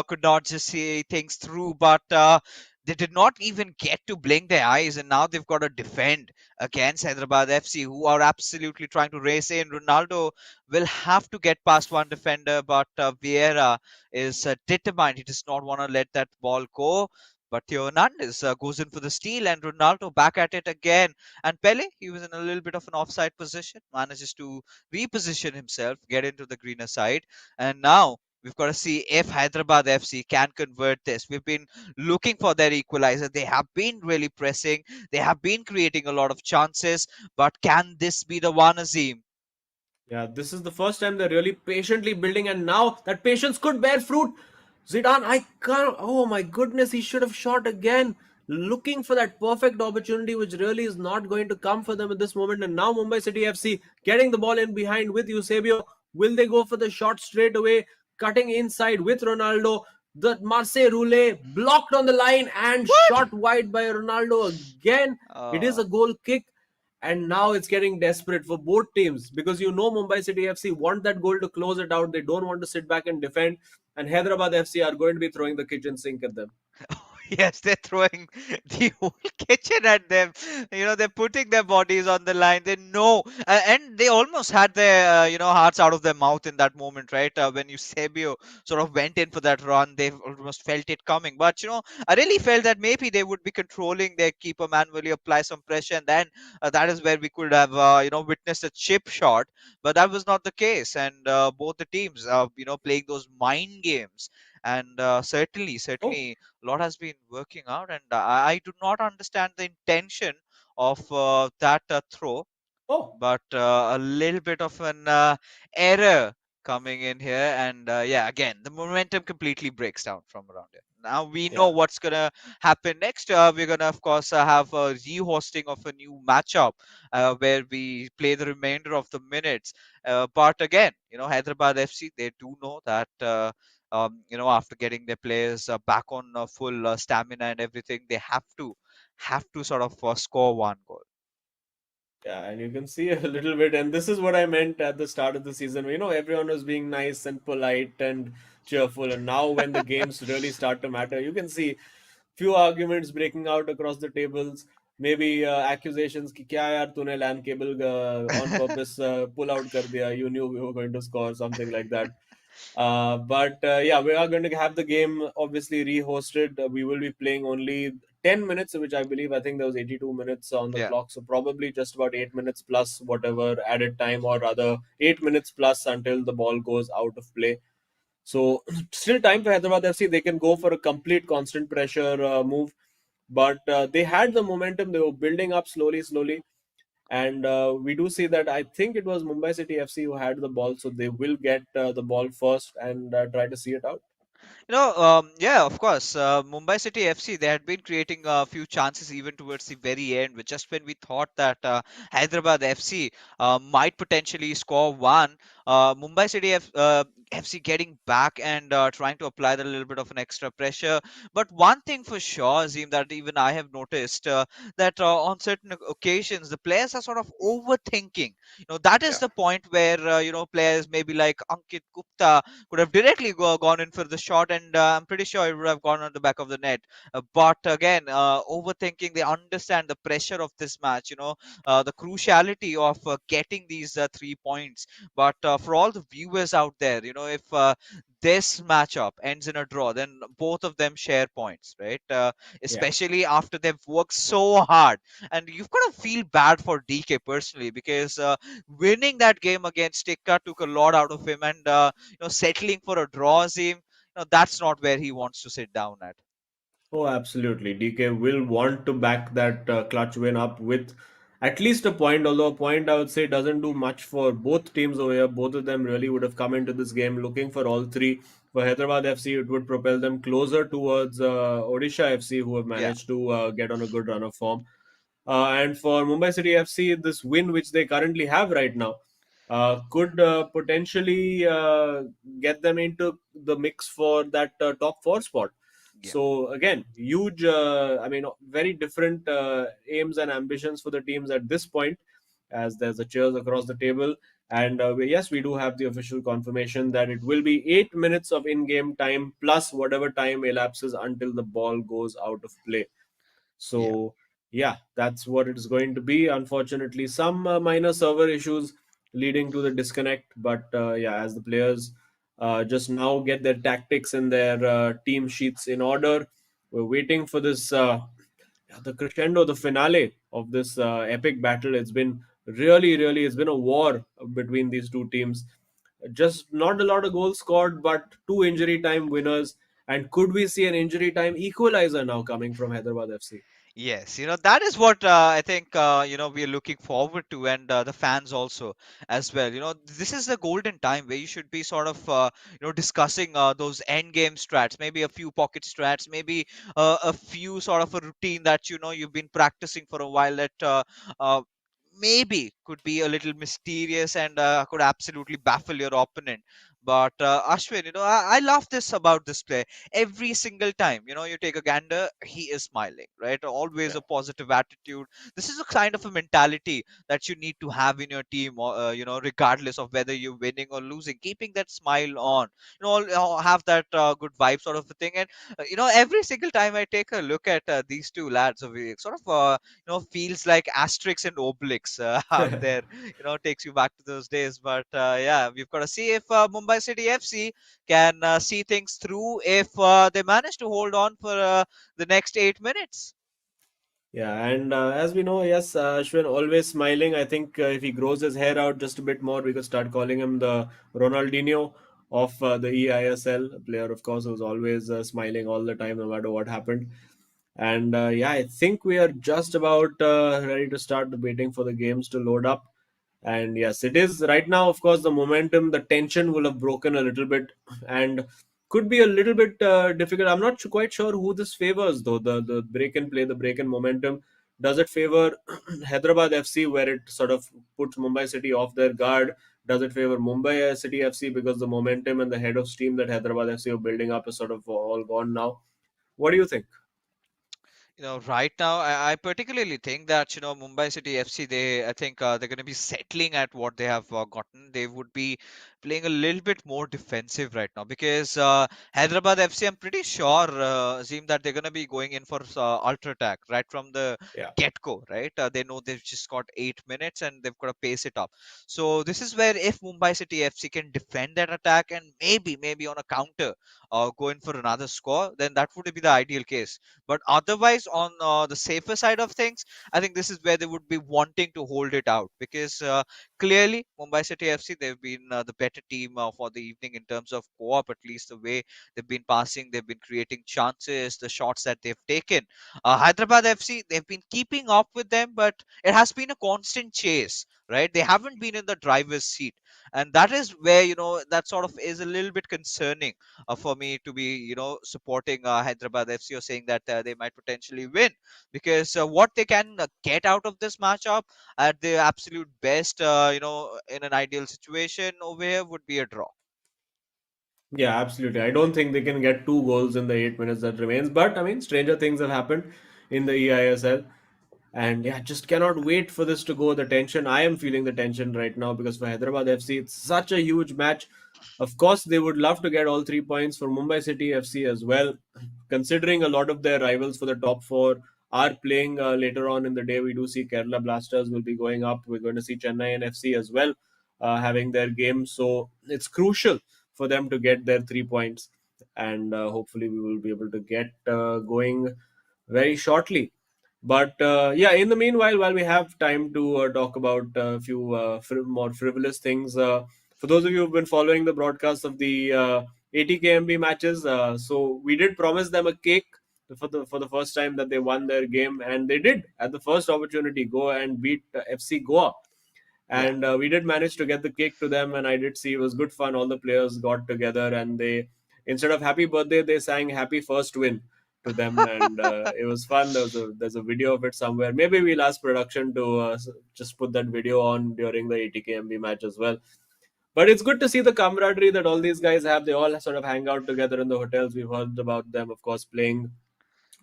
could not just see things through. But they did not even get to blink their eyes, and now they've got to defend against Hyderabad FC, who are absolutely trying to race in. Ronaldo will have to get past one defender, but Vieira is determined. He does not want to let that ball go. But Theo Hernandez goes in for the steal, and Ronaldo back at it again. And Pele, he was in a little bit of an offside position, manages to reposition himself, get into the greener side. And now we've got to see if Hyderabad FC can convert this. We've been looking for their equalizer. They have been really pressing, they have been creating a lot of chances. But can this be the one, Azim? Yeah, this is the first time they're really patiently building, and now that patience could bear fruit. Zidane, I can't. Oh my goodness, he should have shot again. Looking for that perfect opportunity, which really is not going to come for them at this moment. And now Mumbai City FC getting the ball in behind with Eusebio. Will they go for the shot straight away? Cutting inside with Ronaldo. The Marseille roulette blocked on the line and What? shot wide by Ronaldo again. It is a goal kick, and now it's getting desperate for both teams, because Mumbai City FC want that goal to close it out. They don't want to sit back and defend, and Hyderabad FC are going to be throwing the kitchen sink at them. Yes, they're throwing the whole kitchen at them. They're putting their bodies on the line. They know, and they almost had their, hearts out of their mouth in that moment, right? When Eusebio sort of went in for that run, they almost felt it coming. But I really felt that maybe they would be controlling their keeper manually, apply some pressure, and then that is where we could have, witnessed a chip shot. But that was not the case, and both the teams, playing those mind games, and certainly, Oh, certainly a lot has been working out, and I do not understand the intention of that throw, oh, but a little bit of an error coming in here, and yeah, again the momentum completely breaks down from around here. Now we know yeah. what's gonna happen next. We're gonna, of course, have a re-hosting of a new matchup where we play the remainder of the minutes. But again, Hyderabad FC, they do know that. After getting their players back on full stamina and everything, they have to sort of score one goal. Yeah, and you can see a little bit, and this is what I meant at the start of the season. Everyone was being nice and polite and cheerful, and now when the games really start to matter, you can see few arguments breaking out across the tables. Maybe accusations कि क्या यार तूने LAN cable on purpose pull out कर दिया. You knew we were going to score, something like that. But yeah, we are going to have the game obviously re-hosted. We will be playing only 10 minutes, which I think there was 82 minutes on the Yeah. clock. So probably just about 8 minutes plus whatever added time, or rather 8 minutes plus until the ball goes out of play. So still time for Hyderabad FC. They can go for a complete constant pressure move. But they had the momentum. They were building up slowly, slowly. And we do see that I think it was Mumbai City FC who had the ball. So they will get the ball first and try to see it out. Yeah, of course. Mumbai City FC, they had been creating a few chances even towards the very end, which just when we thought that Hyderabad FC might potentially score one. Mumbai City FC getting back and trying to apply that little bit of an extra pressure. But one thing for sure, Azim, that even I have noticed that on certain occasions the players are sort of overthinking. That is Yeah. the point where players maybe like Ankit Gupta could have directly gone in for the shot, and I'm pretty sure it would have gone on the back of the net. But again, overthinking. They understand the pressure of this match. The cruciality of getting these 3 points. But for all the viewers out there, if this matchup ends in a draw, then both of them share points, right? Yeah. Especially after they've worked so hard. And you've got to feel bad for DK personally, because winning that game against Tikka took a lot out of him, and settling for a draw, Zim, that's not where he wants to sit down at. Oh, absolutely. DK will want to back that clutch win up with at least a point, although a point I would say doesn't do much for both teams over here. Both of them really would have come into this game looking for all three. For Hyderabad FC, it would propel them closer towards Odisha FC, who have Yeah, managed to get on a good run of form. And for Mumbai City FC, this win which they currently have right now could potentially get them into the mix for that top four spot. yeah, So again, huge. I mean, very different aims and ambitions for the teams at this point, as there's a cheers across the table. And yes, we do have the official confirmation that it will be 8 minutes of in-game time plus whatever time elapses until the ball goes out of play. yeah, So yeah, that's what it's going to be. Unfortunately, some minor server issues leading to the disconnect. But yeah, as the players just now get their tactics and their team sheets in order, we're waiting for this yeah, the crescendo, the finale of this epic battle. It's been really, it's been a war between these two teams. Just not a lot of goals scored, but two injury time winners. And could we see an injury time equalizer now coming from Hyderabad FC? yes. That is what I think we are looking forward to, and the fans also as well. This is the golden time where you should be sort of discussing those end game strats, maybe a few pocket strats, maybe a few sort of a routine that you've been practicing for a while, that maybe could be a little mysterious and could absolutely baffle your opponent. But Ashwin, I love this about this play. Every single time, you take a gander, he is smiling, right? Always Yeah. a positive attitude. This is a kind of a mentality that you need to have in your team, or regardless of whether you're winning or losing, keeping that smile on, have that good vibe sort of a thing. And every single time I take a look at these two lads, sort of feels like Asterix and Obelix out there. Takes you back to those days. But yeah, we've got to see if Mumbai City FC can see things through, if they manage to hold on for the next 8 minutes. Yeah, and as we know, yes, Ashwin always smiling. I think if he grows his hair out just a bit more, we could start calling him the Ronaldinho of the eISL. A player, of course, who's always smiling all the time, no matter what happened. And yeah, I think we are just about ready to start waiting for the games to load up. And yes, it is right now, of course, the momentum, the tension will have broken a little bit and could be a little bit difficult. I'm not quite sure who this favors, though. The break and play, the break and momentum. Does it favor Hyderabad FC, where it sort of puts Mumbai City off their guard? Does it favor Mumbai City FC because the momentum and the head of steam that Hyderabad FC are building up is sort of all gone now? What do you think? Right now, I particularly think that Mumbai City FC, I think they're going to be settling at what they have gotten. They would be playing a little bit more defensive right now, because Hyderabad FC, I'm pretty sure, Azim, that they're going to be going in for ultra attack right from the Yeah. get-go, right? They know they've just got 8 minutes and they've got to pace it up. So this is where, if Mumbai City FC can defend that attack and maybe on a counter go in for another score, then that would be the ideal case. But otherwise, on the safer side of things, I think this is where they would be wanting to hold it out, because clearly Mumbai City FC, they've been the better team for the evening in terms of co-op, at least the way they've been passing, they've been creating chances, the shots that they've taken. Hyderabad FC, they've been keeping up with them, but it has been a constant chase. Right, they haven't been in the driver's seat, and that is where that sort of is a little bit concerning for me to be supporting Hyderabad FC, or saying that they might potentially win, because what they can get out of this matchup at the absolute best, in an ideal situation over here, would be a draw. Yeah, absolutely. I don't think they can get 2 goals in the 8 minutes that remains. But I mean, stranger things have happened in the eISL. And yeah, just cannot wait for this to go. The tension, I am feeling the tension right now because for Hyderabad FC, it's such a huge match. Of course, they would love to get all 3 points for Mumbai City FC as well, considering a lot of their rivals for the top four are playing later on in the day. We do see Kerala Blasters will be going up. We're going to see Chennai and FC as well having their game. So it's crucial for them to get their 3 points. And hopefully, we will be able to get going very shortly. But yeah, in the meanwhile, while we have time to talk about a few more frivolous things, for those of you who've been following the broadcast of the 80 kmb matches, so we did promise them a cake for the first time that they won their game, and they did at the first opportunity go and beat FC Goa. Yeah. And we did manage to get the cake to them, and I did see it was good fun. All the players got together, and they, instead of happy birthday, they sang happy first win to them, and it was fun. There's a video of it somewhere. Maybe we'll ask production to just put that video on during the 80 kmb match as well. But it's good to see the camaraderie that all these guys have. They all sort of hang out together in the hotels. We've heard about them, of course, playing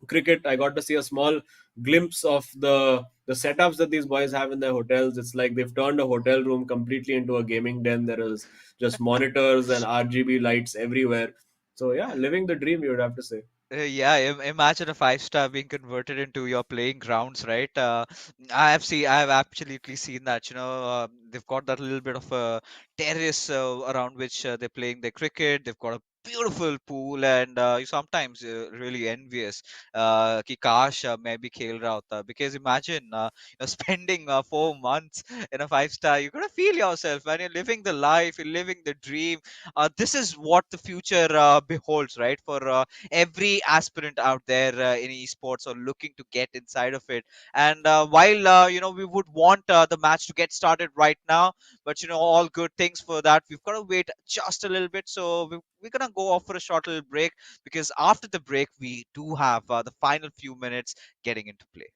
cricket. I got to see a small glimpse of the setups that these boys have in their hotels. It's like they've turned a hotel room completely into a gaming den. There is just monitors and RGB lights everywhere. So yeah, living the dream, you would have to say. Yeah, imagine a five-star being converted into your playing grounds, right? I have absolutely seen that. They've got that little bit of a terrace around which they're playing their cricket. They've got a beautiful pool, and you sometimes really envious. कि काश मैं भी खेल रहा होता. Because imagine spending 4 months in a five-star. You're gonna feel yourself, man. You're living the life. You're living the dream. This is what the future beholds, right? For every aspirant out there in esports or looking to get inside of it. And while we would want the match to get started right now, but all good things for that, we've got to wait just a little bit. So we're gonna go off for a short little break, because after the break we do have the final few minutes getting into play.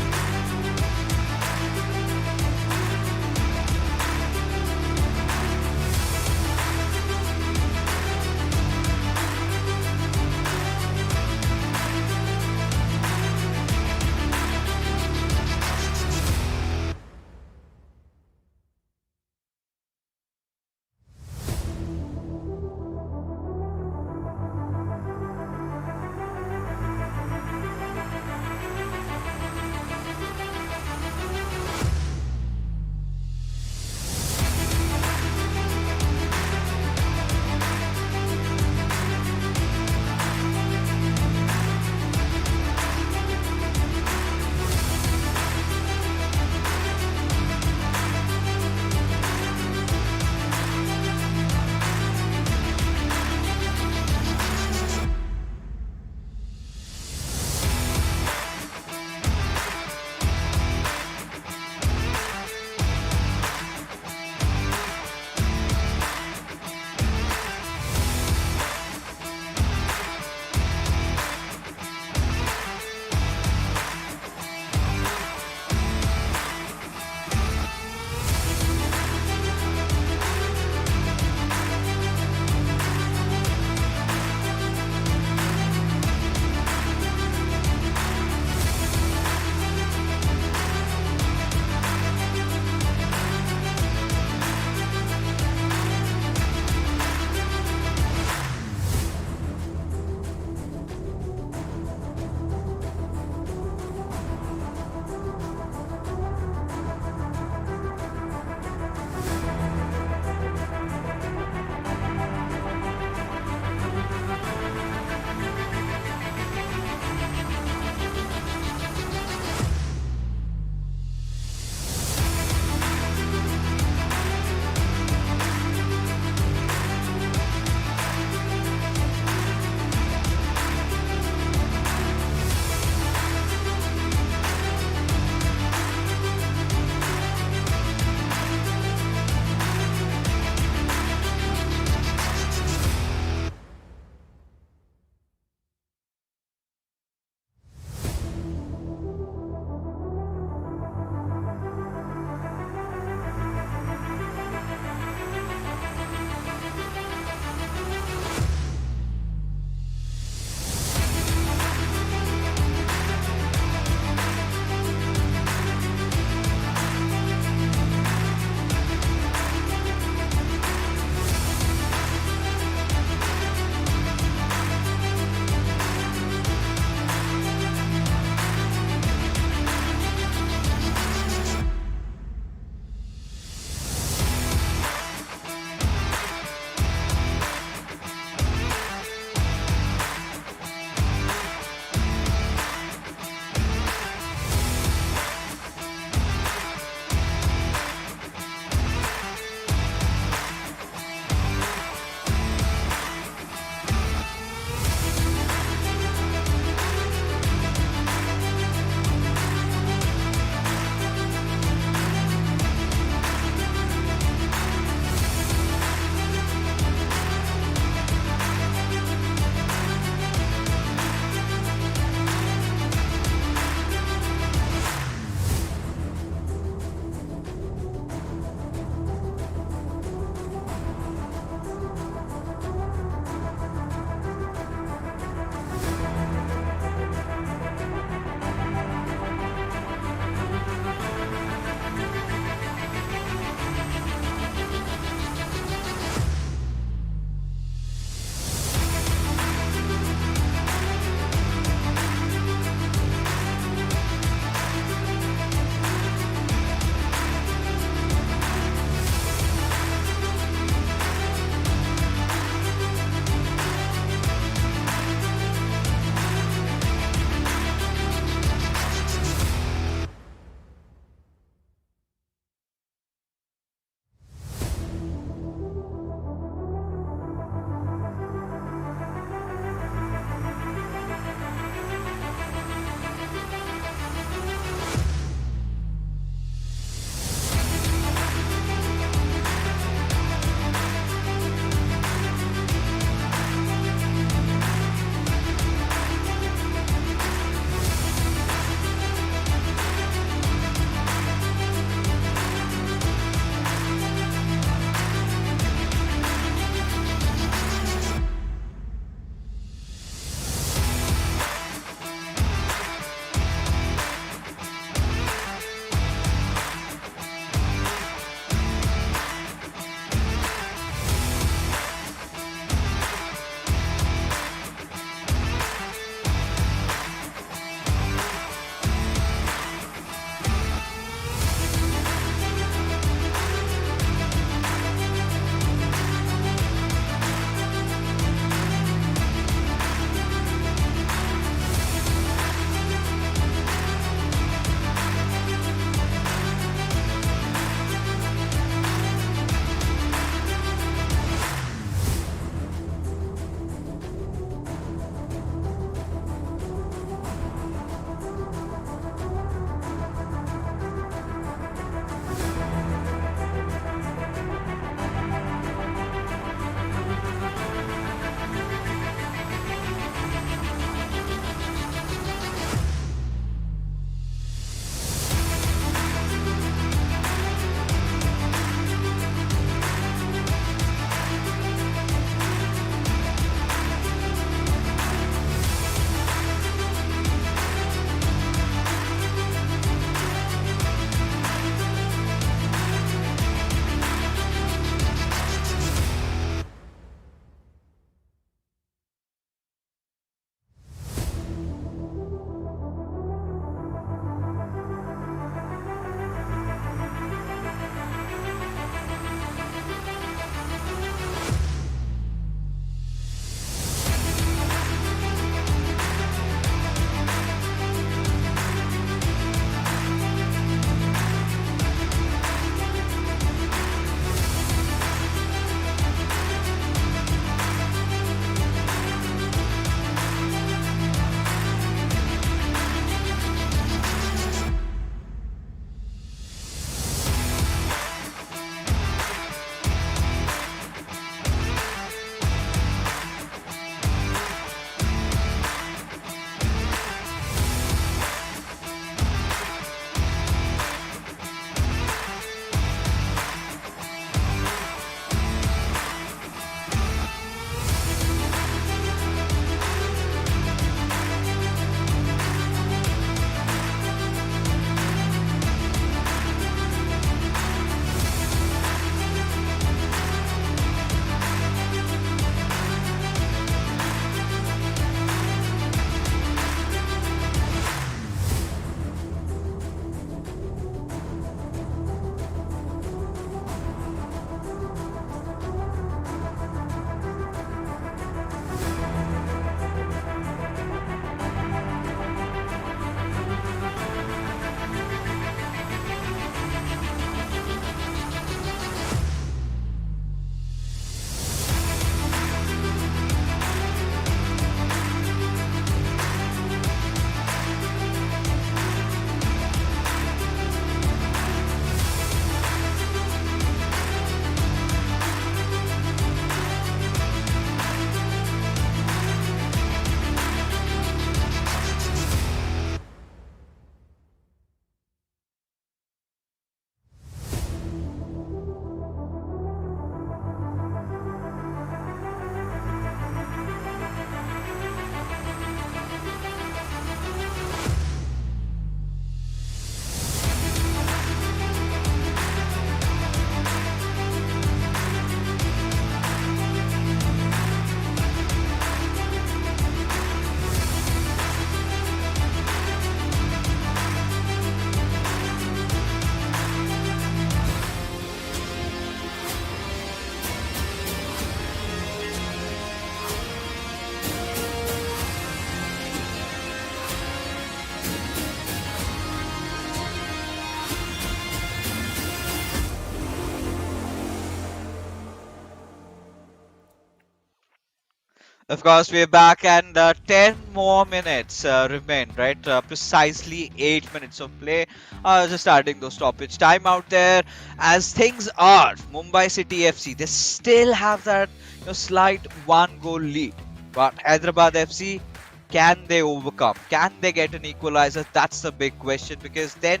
Of course, we're back, and 10 more minutes remain, right? Precisely 8 minutes of play. Just adding those stoppage time out there. As things are, Mumbai City FC, they still have that slight one goal lead. But Hyderabad FC, can they overcome? Can they get an equalizer? That's the big question, because then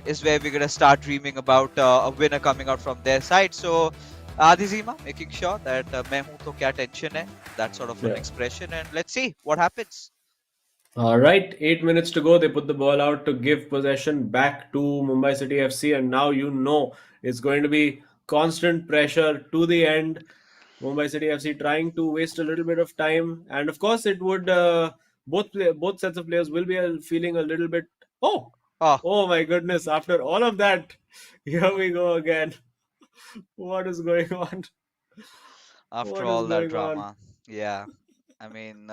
is where we're going to start dreaming about a winner coming out from their side. So, Adizima making sure that मैं हूं तो क्या tension है, that sort of an Yeah. expression, and let's see what happens. All right, 8 minutes to go. They put the ball out to give possession back to Mumbai City FC, and now you know it's going to be constant pressure to the end. Mumbai City FC trying to waste a little bit of time, and of course, it would both sets of players will be feeling a little bit. Oh, Oh, oh my goodness! After all of that, here we go again. What is going on? after What is all that going on? drama, yeah. I mean,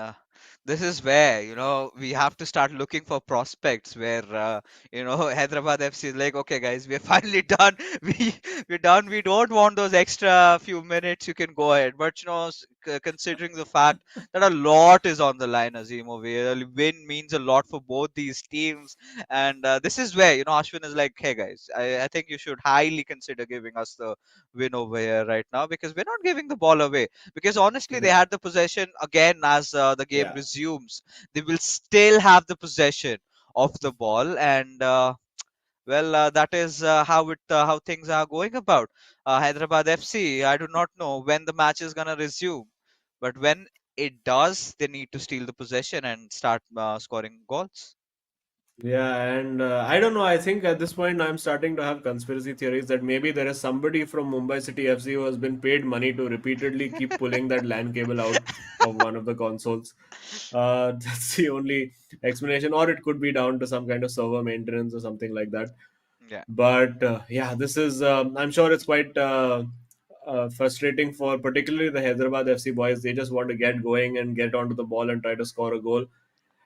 this is where we have to start looking for prospects. Where Hyderabad FC is like, okay, guys, we're finally done. We're done. We don't want those extra few minutes. You can go ahead. But considering the fact that a lot is on the line, Azim, over here, a win means a lot for both these teams. And this is where Ashwin is like, hey guys, I think you should highly consider giving us the win over here right now, because we're not giving the ball away. Because honestly, they Yeah, had the possession again. As the game yeah. resumes, they will still have the possession of the ball. And well, that is how things are going about. Hyderabad FC, I do not know when the match is gonna resume, but when it does, they need to steal the possession and start scoring goals. Yeah, and I don't know. I think at this point I'm starting to have conspiracy theories that maybe there is somebody from Mumbai City FC who has been paid money to repeatedly keep pulling that LAN cable out of one of the consoles. That's the only explanation, or it could be down to some kind of server maintenance or something like that. Yeah. But yeah, this is. I'm sure it's quite frustrating for particularly the Hyderabad FC boys. They just want to get going and get onto the ball and try to score a goal.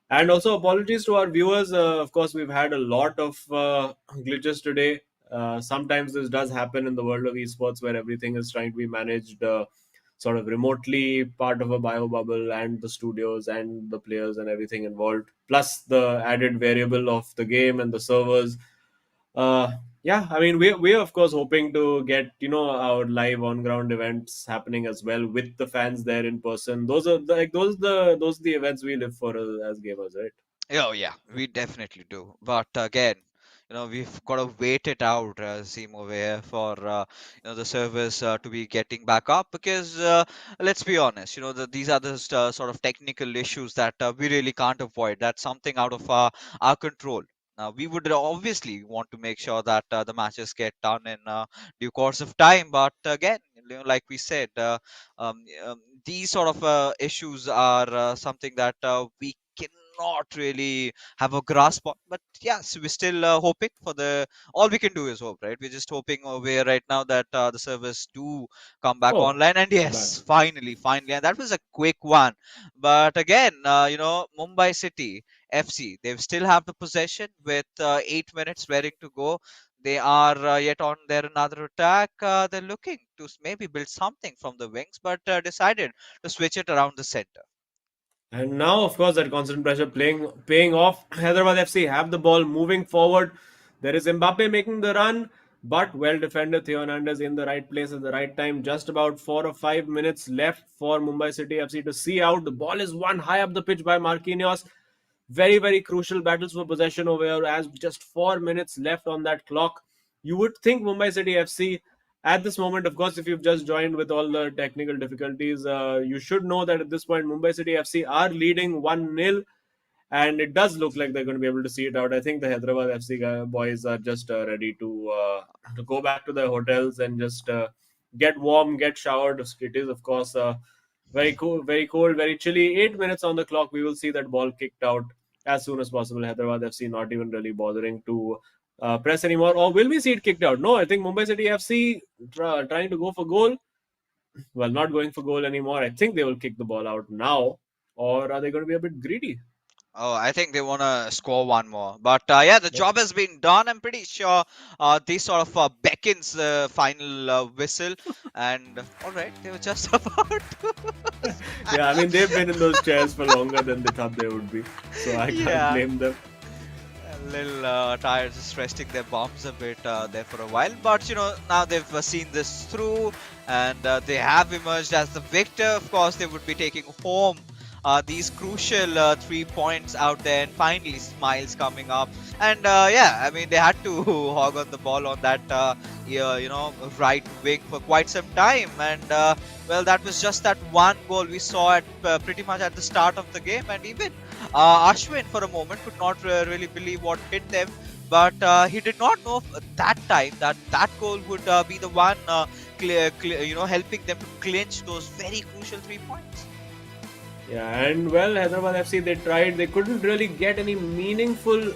And also, apologies to our viewers. Of course, we've had a lot of glitches today. Sometimes this does happen in the world of esports where everything is trying to be managed sort of remotely, part of a bio bubble, and the studios and the players and everything involved, plus the added variable of the game and the servers. Uh, yeah, I mean, we're of course hoping to get our live on ground events happening as well with the fans there in person. Those are the events we live for as gamers, right? Oh yeah, we definitely do. But again, we've got to wait it out, Seem over here, for the service to be getting back up. Because let's be honest, these are the sort of technical issues that we really can't avoid. That's something out of our control. Now, we would obviously want to make sure that the matches get done in due course of time. But again, like we said, these sort of issues are something that we cannot really have a grasp on. But yes, we're still hoping for the. All we can do is hope, right? We're just hoping over here right now that the servers do come back Oh, online. And back. yes, finally, and that was a quick one. But again, Mumbai City FC, they still have the possession with 8 minutes ready to go. They are yet on their another attack. They're looking to maybe build something from the wings, but decided to switch it around the center. And now, of course, that constant pressure paying off. Hyderabad FC have the ball moving forward. There is Mbappe making the run, but well defended. Theo Hernandez in the right place at the right time. Just about 4 or 5 minutes left for Mumbai City FC to see out. The ball is won high up the pitch by Marquinhos. Very, very crucial battles for possession over here as just 4 minutes left on that clock. You would think Mumbai City FC at this moment, of course, if you've just joined with all the technical difficulties, you should know that at this point, Mumbai City FC are leading 1-0, and it does look like they're going to be able to see it out. I think the Hyderabad FC boys are just ready to go back to their hotels and just get warm, get showered. It is, of course, very cool, very cold, very chilly. 8 minutes on the clock. We will see that ball kicked out as soon as possible. Hyderabad FC not even really bothering to press anymore. Or will we see it kicked out? No, I think Mumbai City FC trying to go for goal. Well, not going for goal anymore. I think they will kick the ball out now. Or are they going to be a bit greedy? Oh, I think they want to score one more. But yeah, the job has been done. I'm pretty sure this sort of beckons the final whistle. And all right, they were just about to. Yeah, I mean, they've been in those chairs for longer than they thought they would be. So I can't Yeah. blame them. A little tired, just resting their bombs a bit there for a while. But now they've seen this through, and they have emerged as the victor. Of course, they would be taking home these crucial 3 points out there, and finally smiles coming up. And yeah, I mean they had to hog on the ball on that right wing for quite some time, and well, that was just that one goal we saw at pretty much at the start of the game, and even Ashwin for a moment could not really believe what hit them, but he did not know that time that that goal would be the one helping them to clinch those very crucial 3 points. Yeah, and well, Hyderabad FC, they tried. They couldn't really get any meaningful,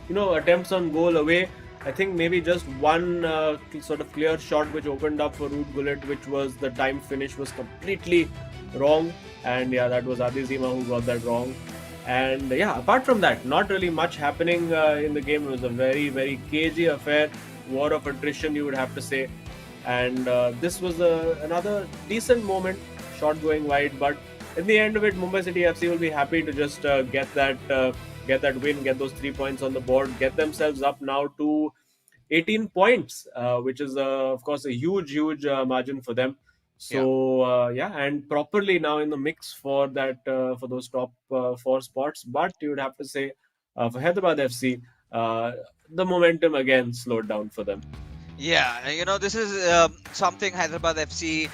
attempts on goal away. I think maybe just one sort of clear shot which opened up for Root Gullit, which was the time finish was completely wrong. And yeah, that was Adizima who got that wrong. And yeah, apart from that, not really much happening in the game. It was a very, very cagey affair, war of attrition, you would have to say. And this was another decent moment, shot going wide, but in the end of it, Mumbai City FC will be happy to just get that win, get those 3 points on the board, get themselves up now to 18 points, which is of course a huge margin for them. So yeah, and properly now in the mix for that for those top 4 spots. But you would have to say for Hyderabad FC, the momentum again slowed down for them. Yeah, this is something Hyderabad FC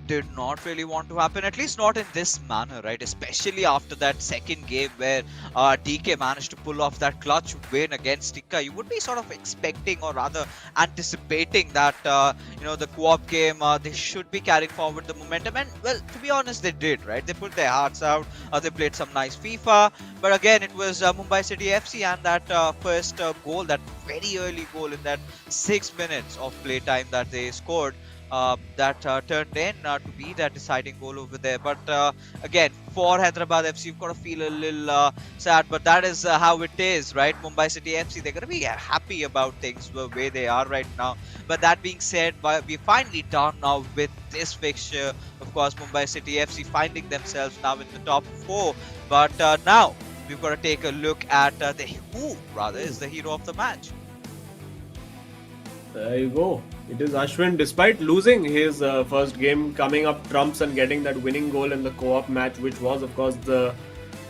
did not really want to happen, at least not in this manner, right? Especially after that second game where DK managed to pull off that clutch win against Tikka. You would be sort of expecting, or rather anticipating, that the co-op game they should be carrying forward the momentum, and well, to be honest, they did, right? They put their hearts out. They played some nice FIFA, but again, it was Mumbai City FC and that first goal, that very early goal in that 6 minutes of playtime that they scored, that turned in to be that deciding goal over there. But again, for Hyderabad FC, you've got to feel a little sad, but that is how it is, right? Mumbai City FC, they're going to be happy about things the way they are right now. But that being said, we're finally done now with this fixture. Of course, Mumbai City FC finding themselves now in the top 4. But now we've got to take a look at who rather is the hero of the match. There you go. It is Ashwin, despite losing his first game, coming up trumps and getting that winning goal in the co-op match, which was, of course, the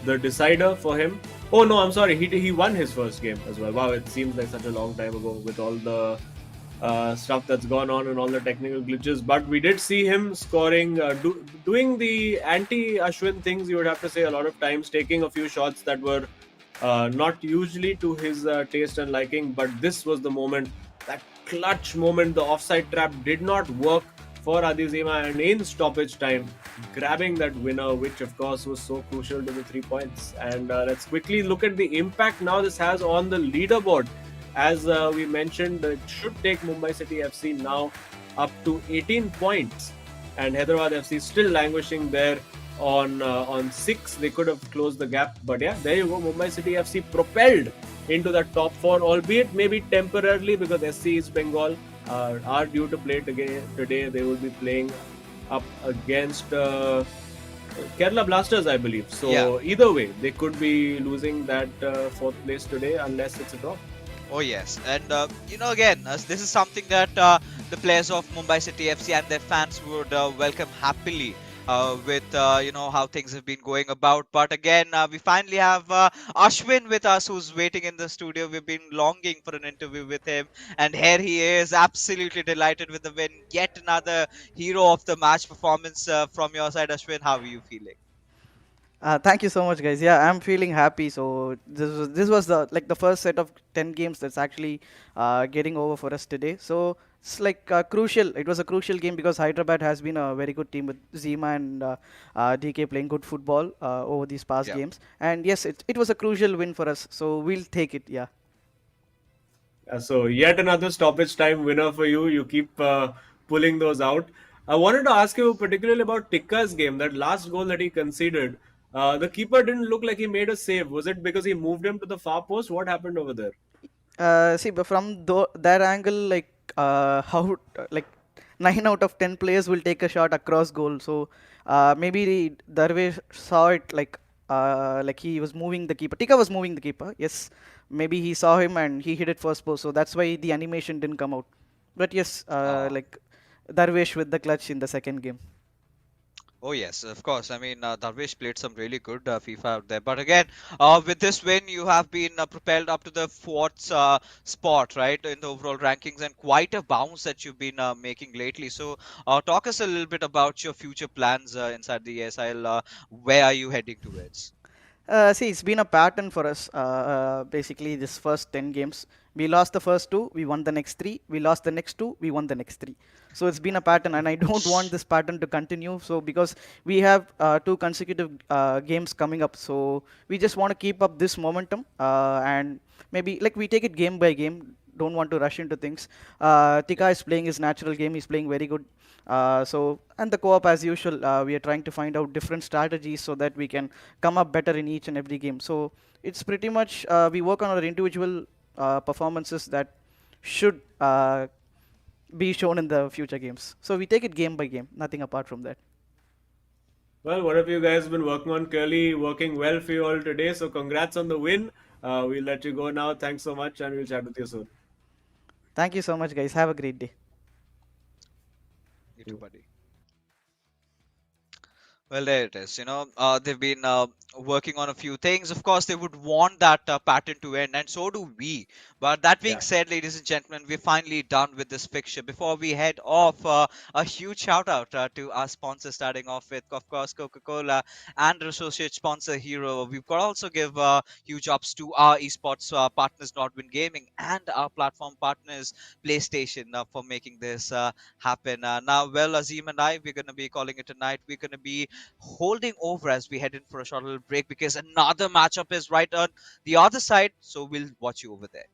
decider for him. Oh no, I'm sorry, he won his first game as well. Wow, it seems like such a long time ago with all the stuff that's gone on and all the technical glitches. But we did see him scoring, doing the anti-Ashwin things, you would have to say, a lot of times, taking a few shots that were not usually to his taste and liking. But this was the moment, that clutch moment. The offside trap did not work for Adizima, and in stoppage time, grabbing that winner, which of course was so crucial to the 3 points. And let's quickly look at the impact now this has on the leaderboard. As we mentioned, it should take Mumbai City FC now up to 18 points, and Hyderabad FC still languishing there on 6. They could have closed the gap, but yeah, there you go. Mumbai City FC propelled into the top 4, albeit maybe temporarily, because SC East Bengal are due to play today. They will be playing up against Kerala Blasters, I believe. So either way, they could be losing that 4th place today unless it's a draw. Oh yes, and again, this is something that the players of Mumbai City FC and their fans would welcome happily. With how things have been going about. But again, we finally have Ashwin with us, who's waiting in the studio. We've been longing for an interview with him, and here he is, absolutely delighted with the win. Yet another hero of the match performance from your side, Ashwin. How are you feeling? Thank you so much, guys. Yeah, I'm feeling happy. So this was the first set of 10 games that's actually getting over for us today. So it's like crucial. It was a crucial game because Hyderabad has been a very good team with Zima and DK playing good football over these past games. And yes, it was a crucial win for us. So we'll take it. Yeah. So yet another stoppage time winner for you. You keep pulling those out. I wanted to ask you particularly about Tikka's game. That last goal that he conceded. The keeper didn't look like he made a save. Was it because he moved him to the far post? What happened over there? See, but from that angle, like how like 9 out of 10 players will take a shot across goal. So maybe Darvish saw it like he was moving the keeper. Tika was moving the keeper. Yes, maybe he saw him and he hit it first post. So that's why the animation didn't come out. But yes, Ah. like Darvish with the clutch in the second game. Oh yes, of course. I mean, Darvish played some really good FIFA out there. But again, with this win, you have been propelled up to the fourth spot, right, in the overall rankings, and quite a bounce that you've been making lately. So, talk us a little bit about your future plans inside the ESL. Where are you heading towards? See, it's been a pattern for us. Basically, this first 10 games, we lost the first two, we won the next three. We lost the next two, we won the next three. So it's been a pattern, and I don't want this pattern to continue. So because we have two consecutive games coming up, so we just want to keep up this momentum, and maybe like we take it game by game. Don't want to rush into things. Tika is playing his natural game. He's playing very good. And the co-op as usual, we are trying to find out different strategies so that we can come up better in each and every game. So it's pretty much we work on our individual performances that should be shown in the future games. So we take it game by game, nothing apart from that. Well, what have you guys been working on? Clearly working well for you all today. So congrats on the win. We'll let you go now. Thanks so much, and we'll chat with you soon. Thank you so much, guys. Have a great day. You too, buddy. Well, there it is. They've been working on a few things. Of course, they would want that pattern to end, and so do we. But that being Yeah. said, ladies and gentlemen, we're finally done with this fixture. Before we head off, a huge shout out to our sponsor, starting off with, of course, Coca-Cola and our associate sponsor, Hero. We've got to also give huge ups to our esports partners, Nodwin Gaming, and our platform partners, PlayStation, for making this happen. Now, well, Azim and I, we're going to be calling it a night. We're going to be holding over as we head in for a short little break because another matchup is right on the other side. So we'll watch you over there.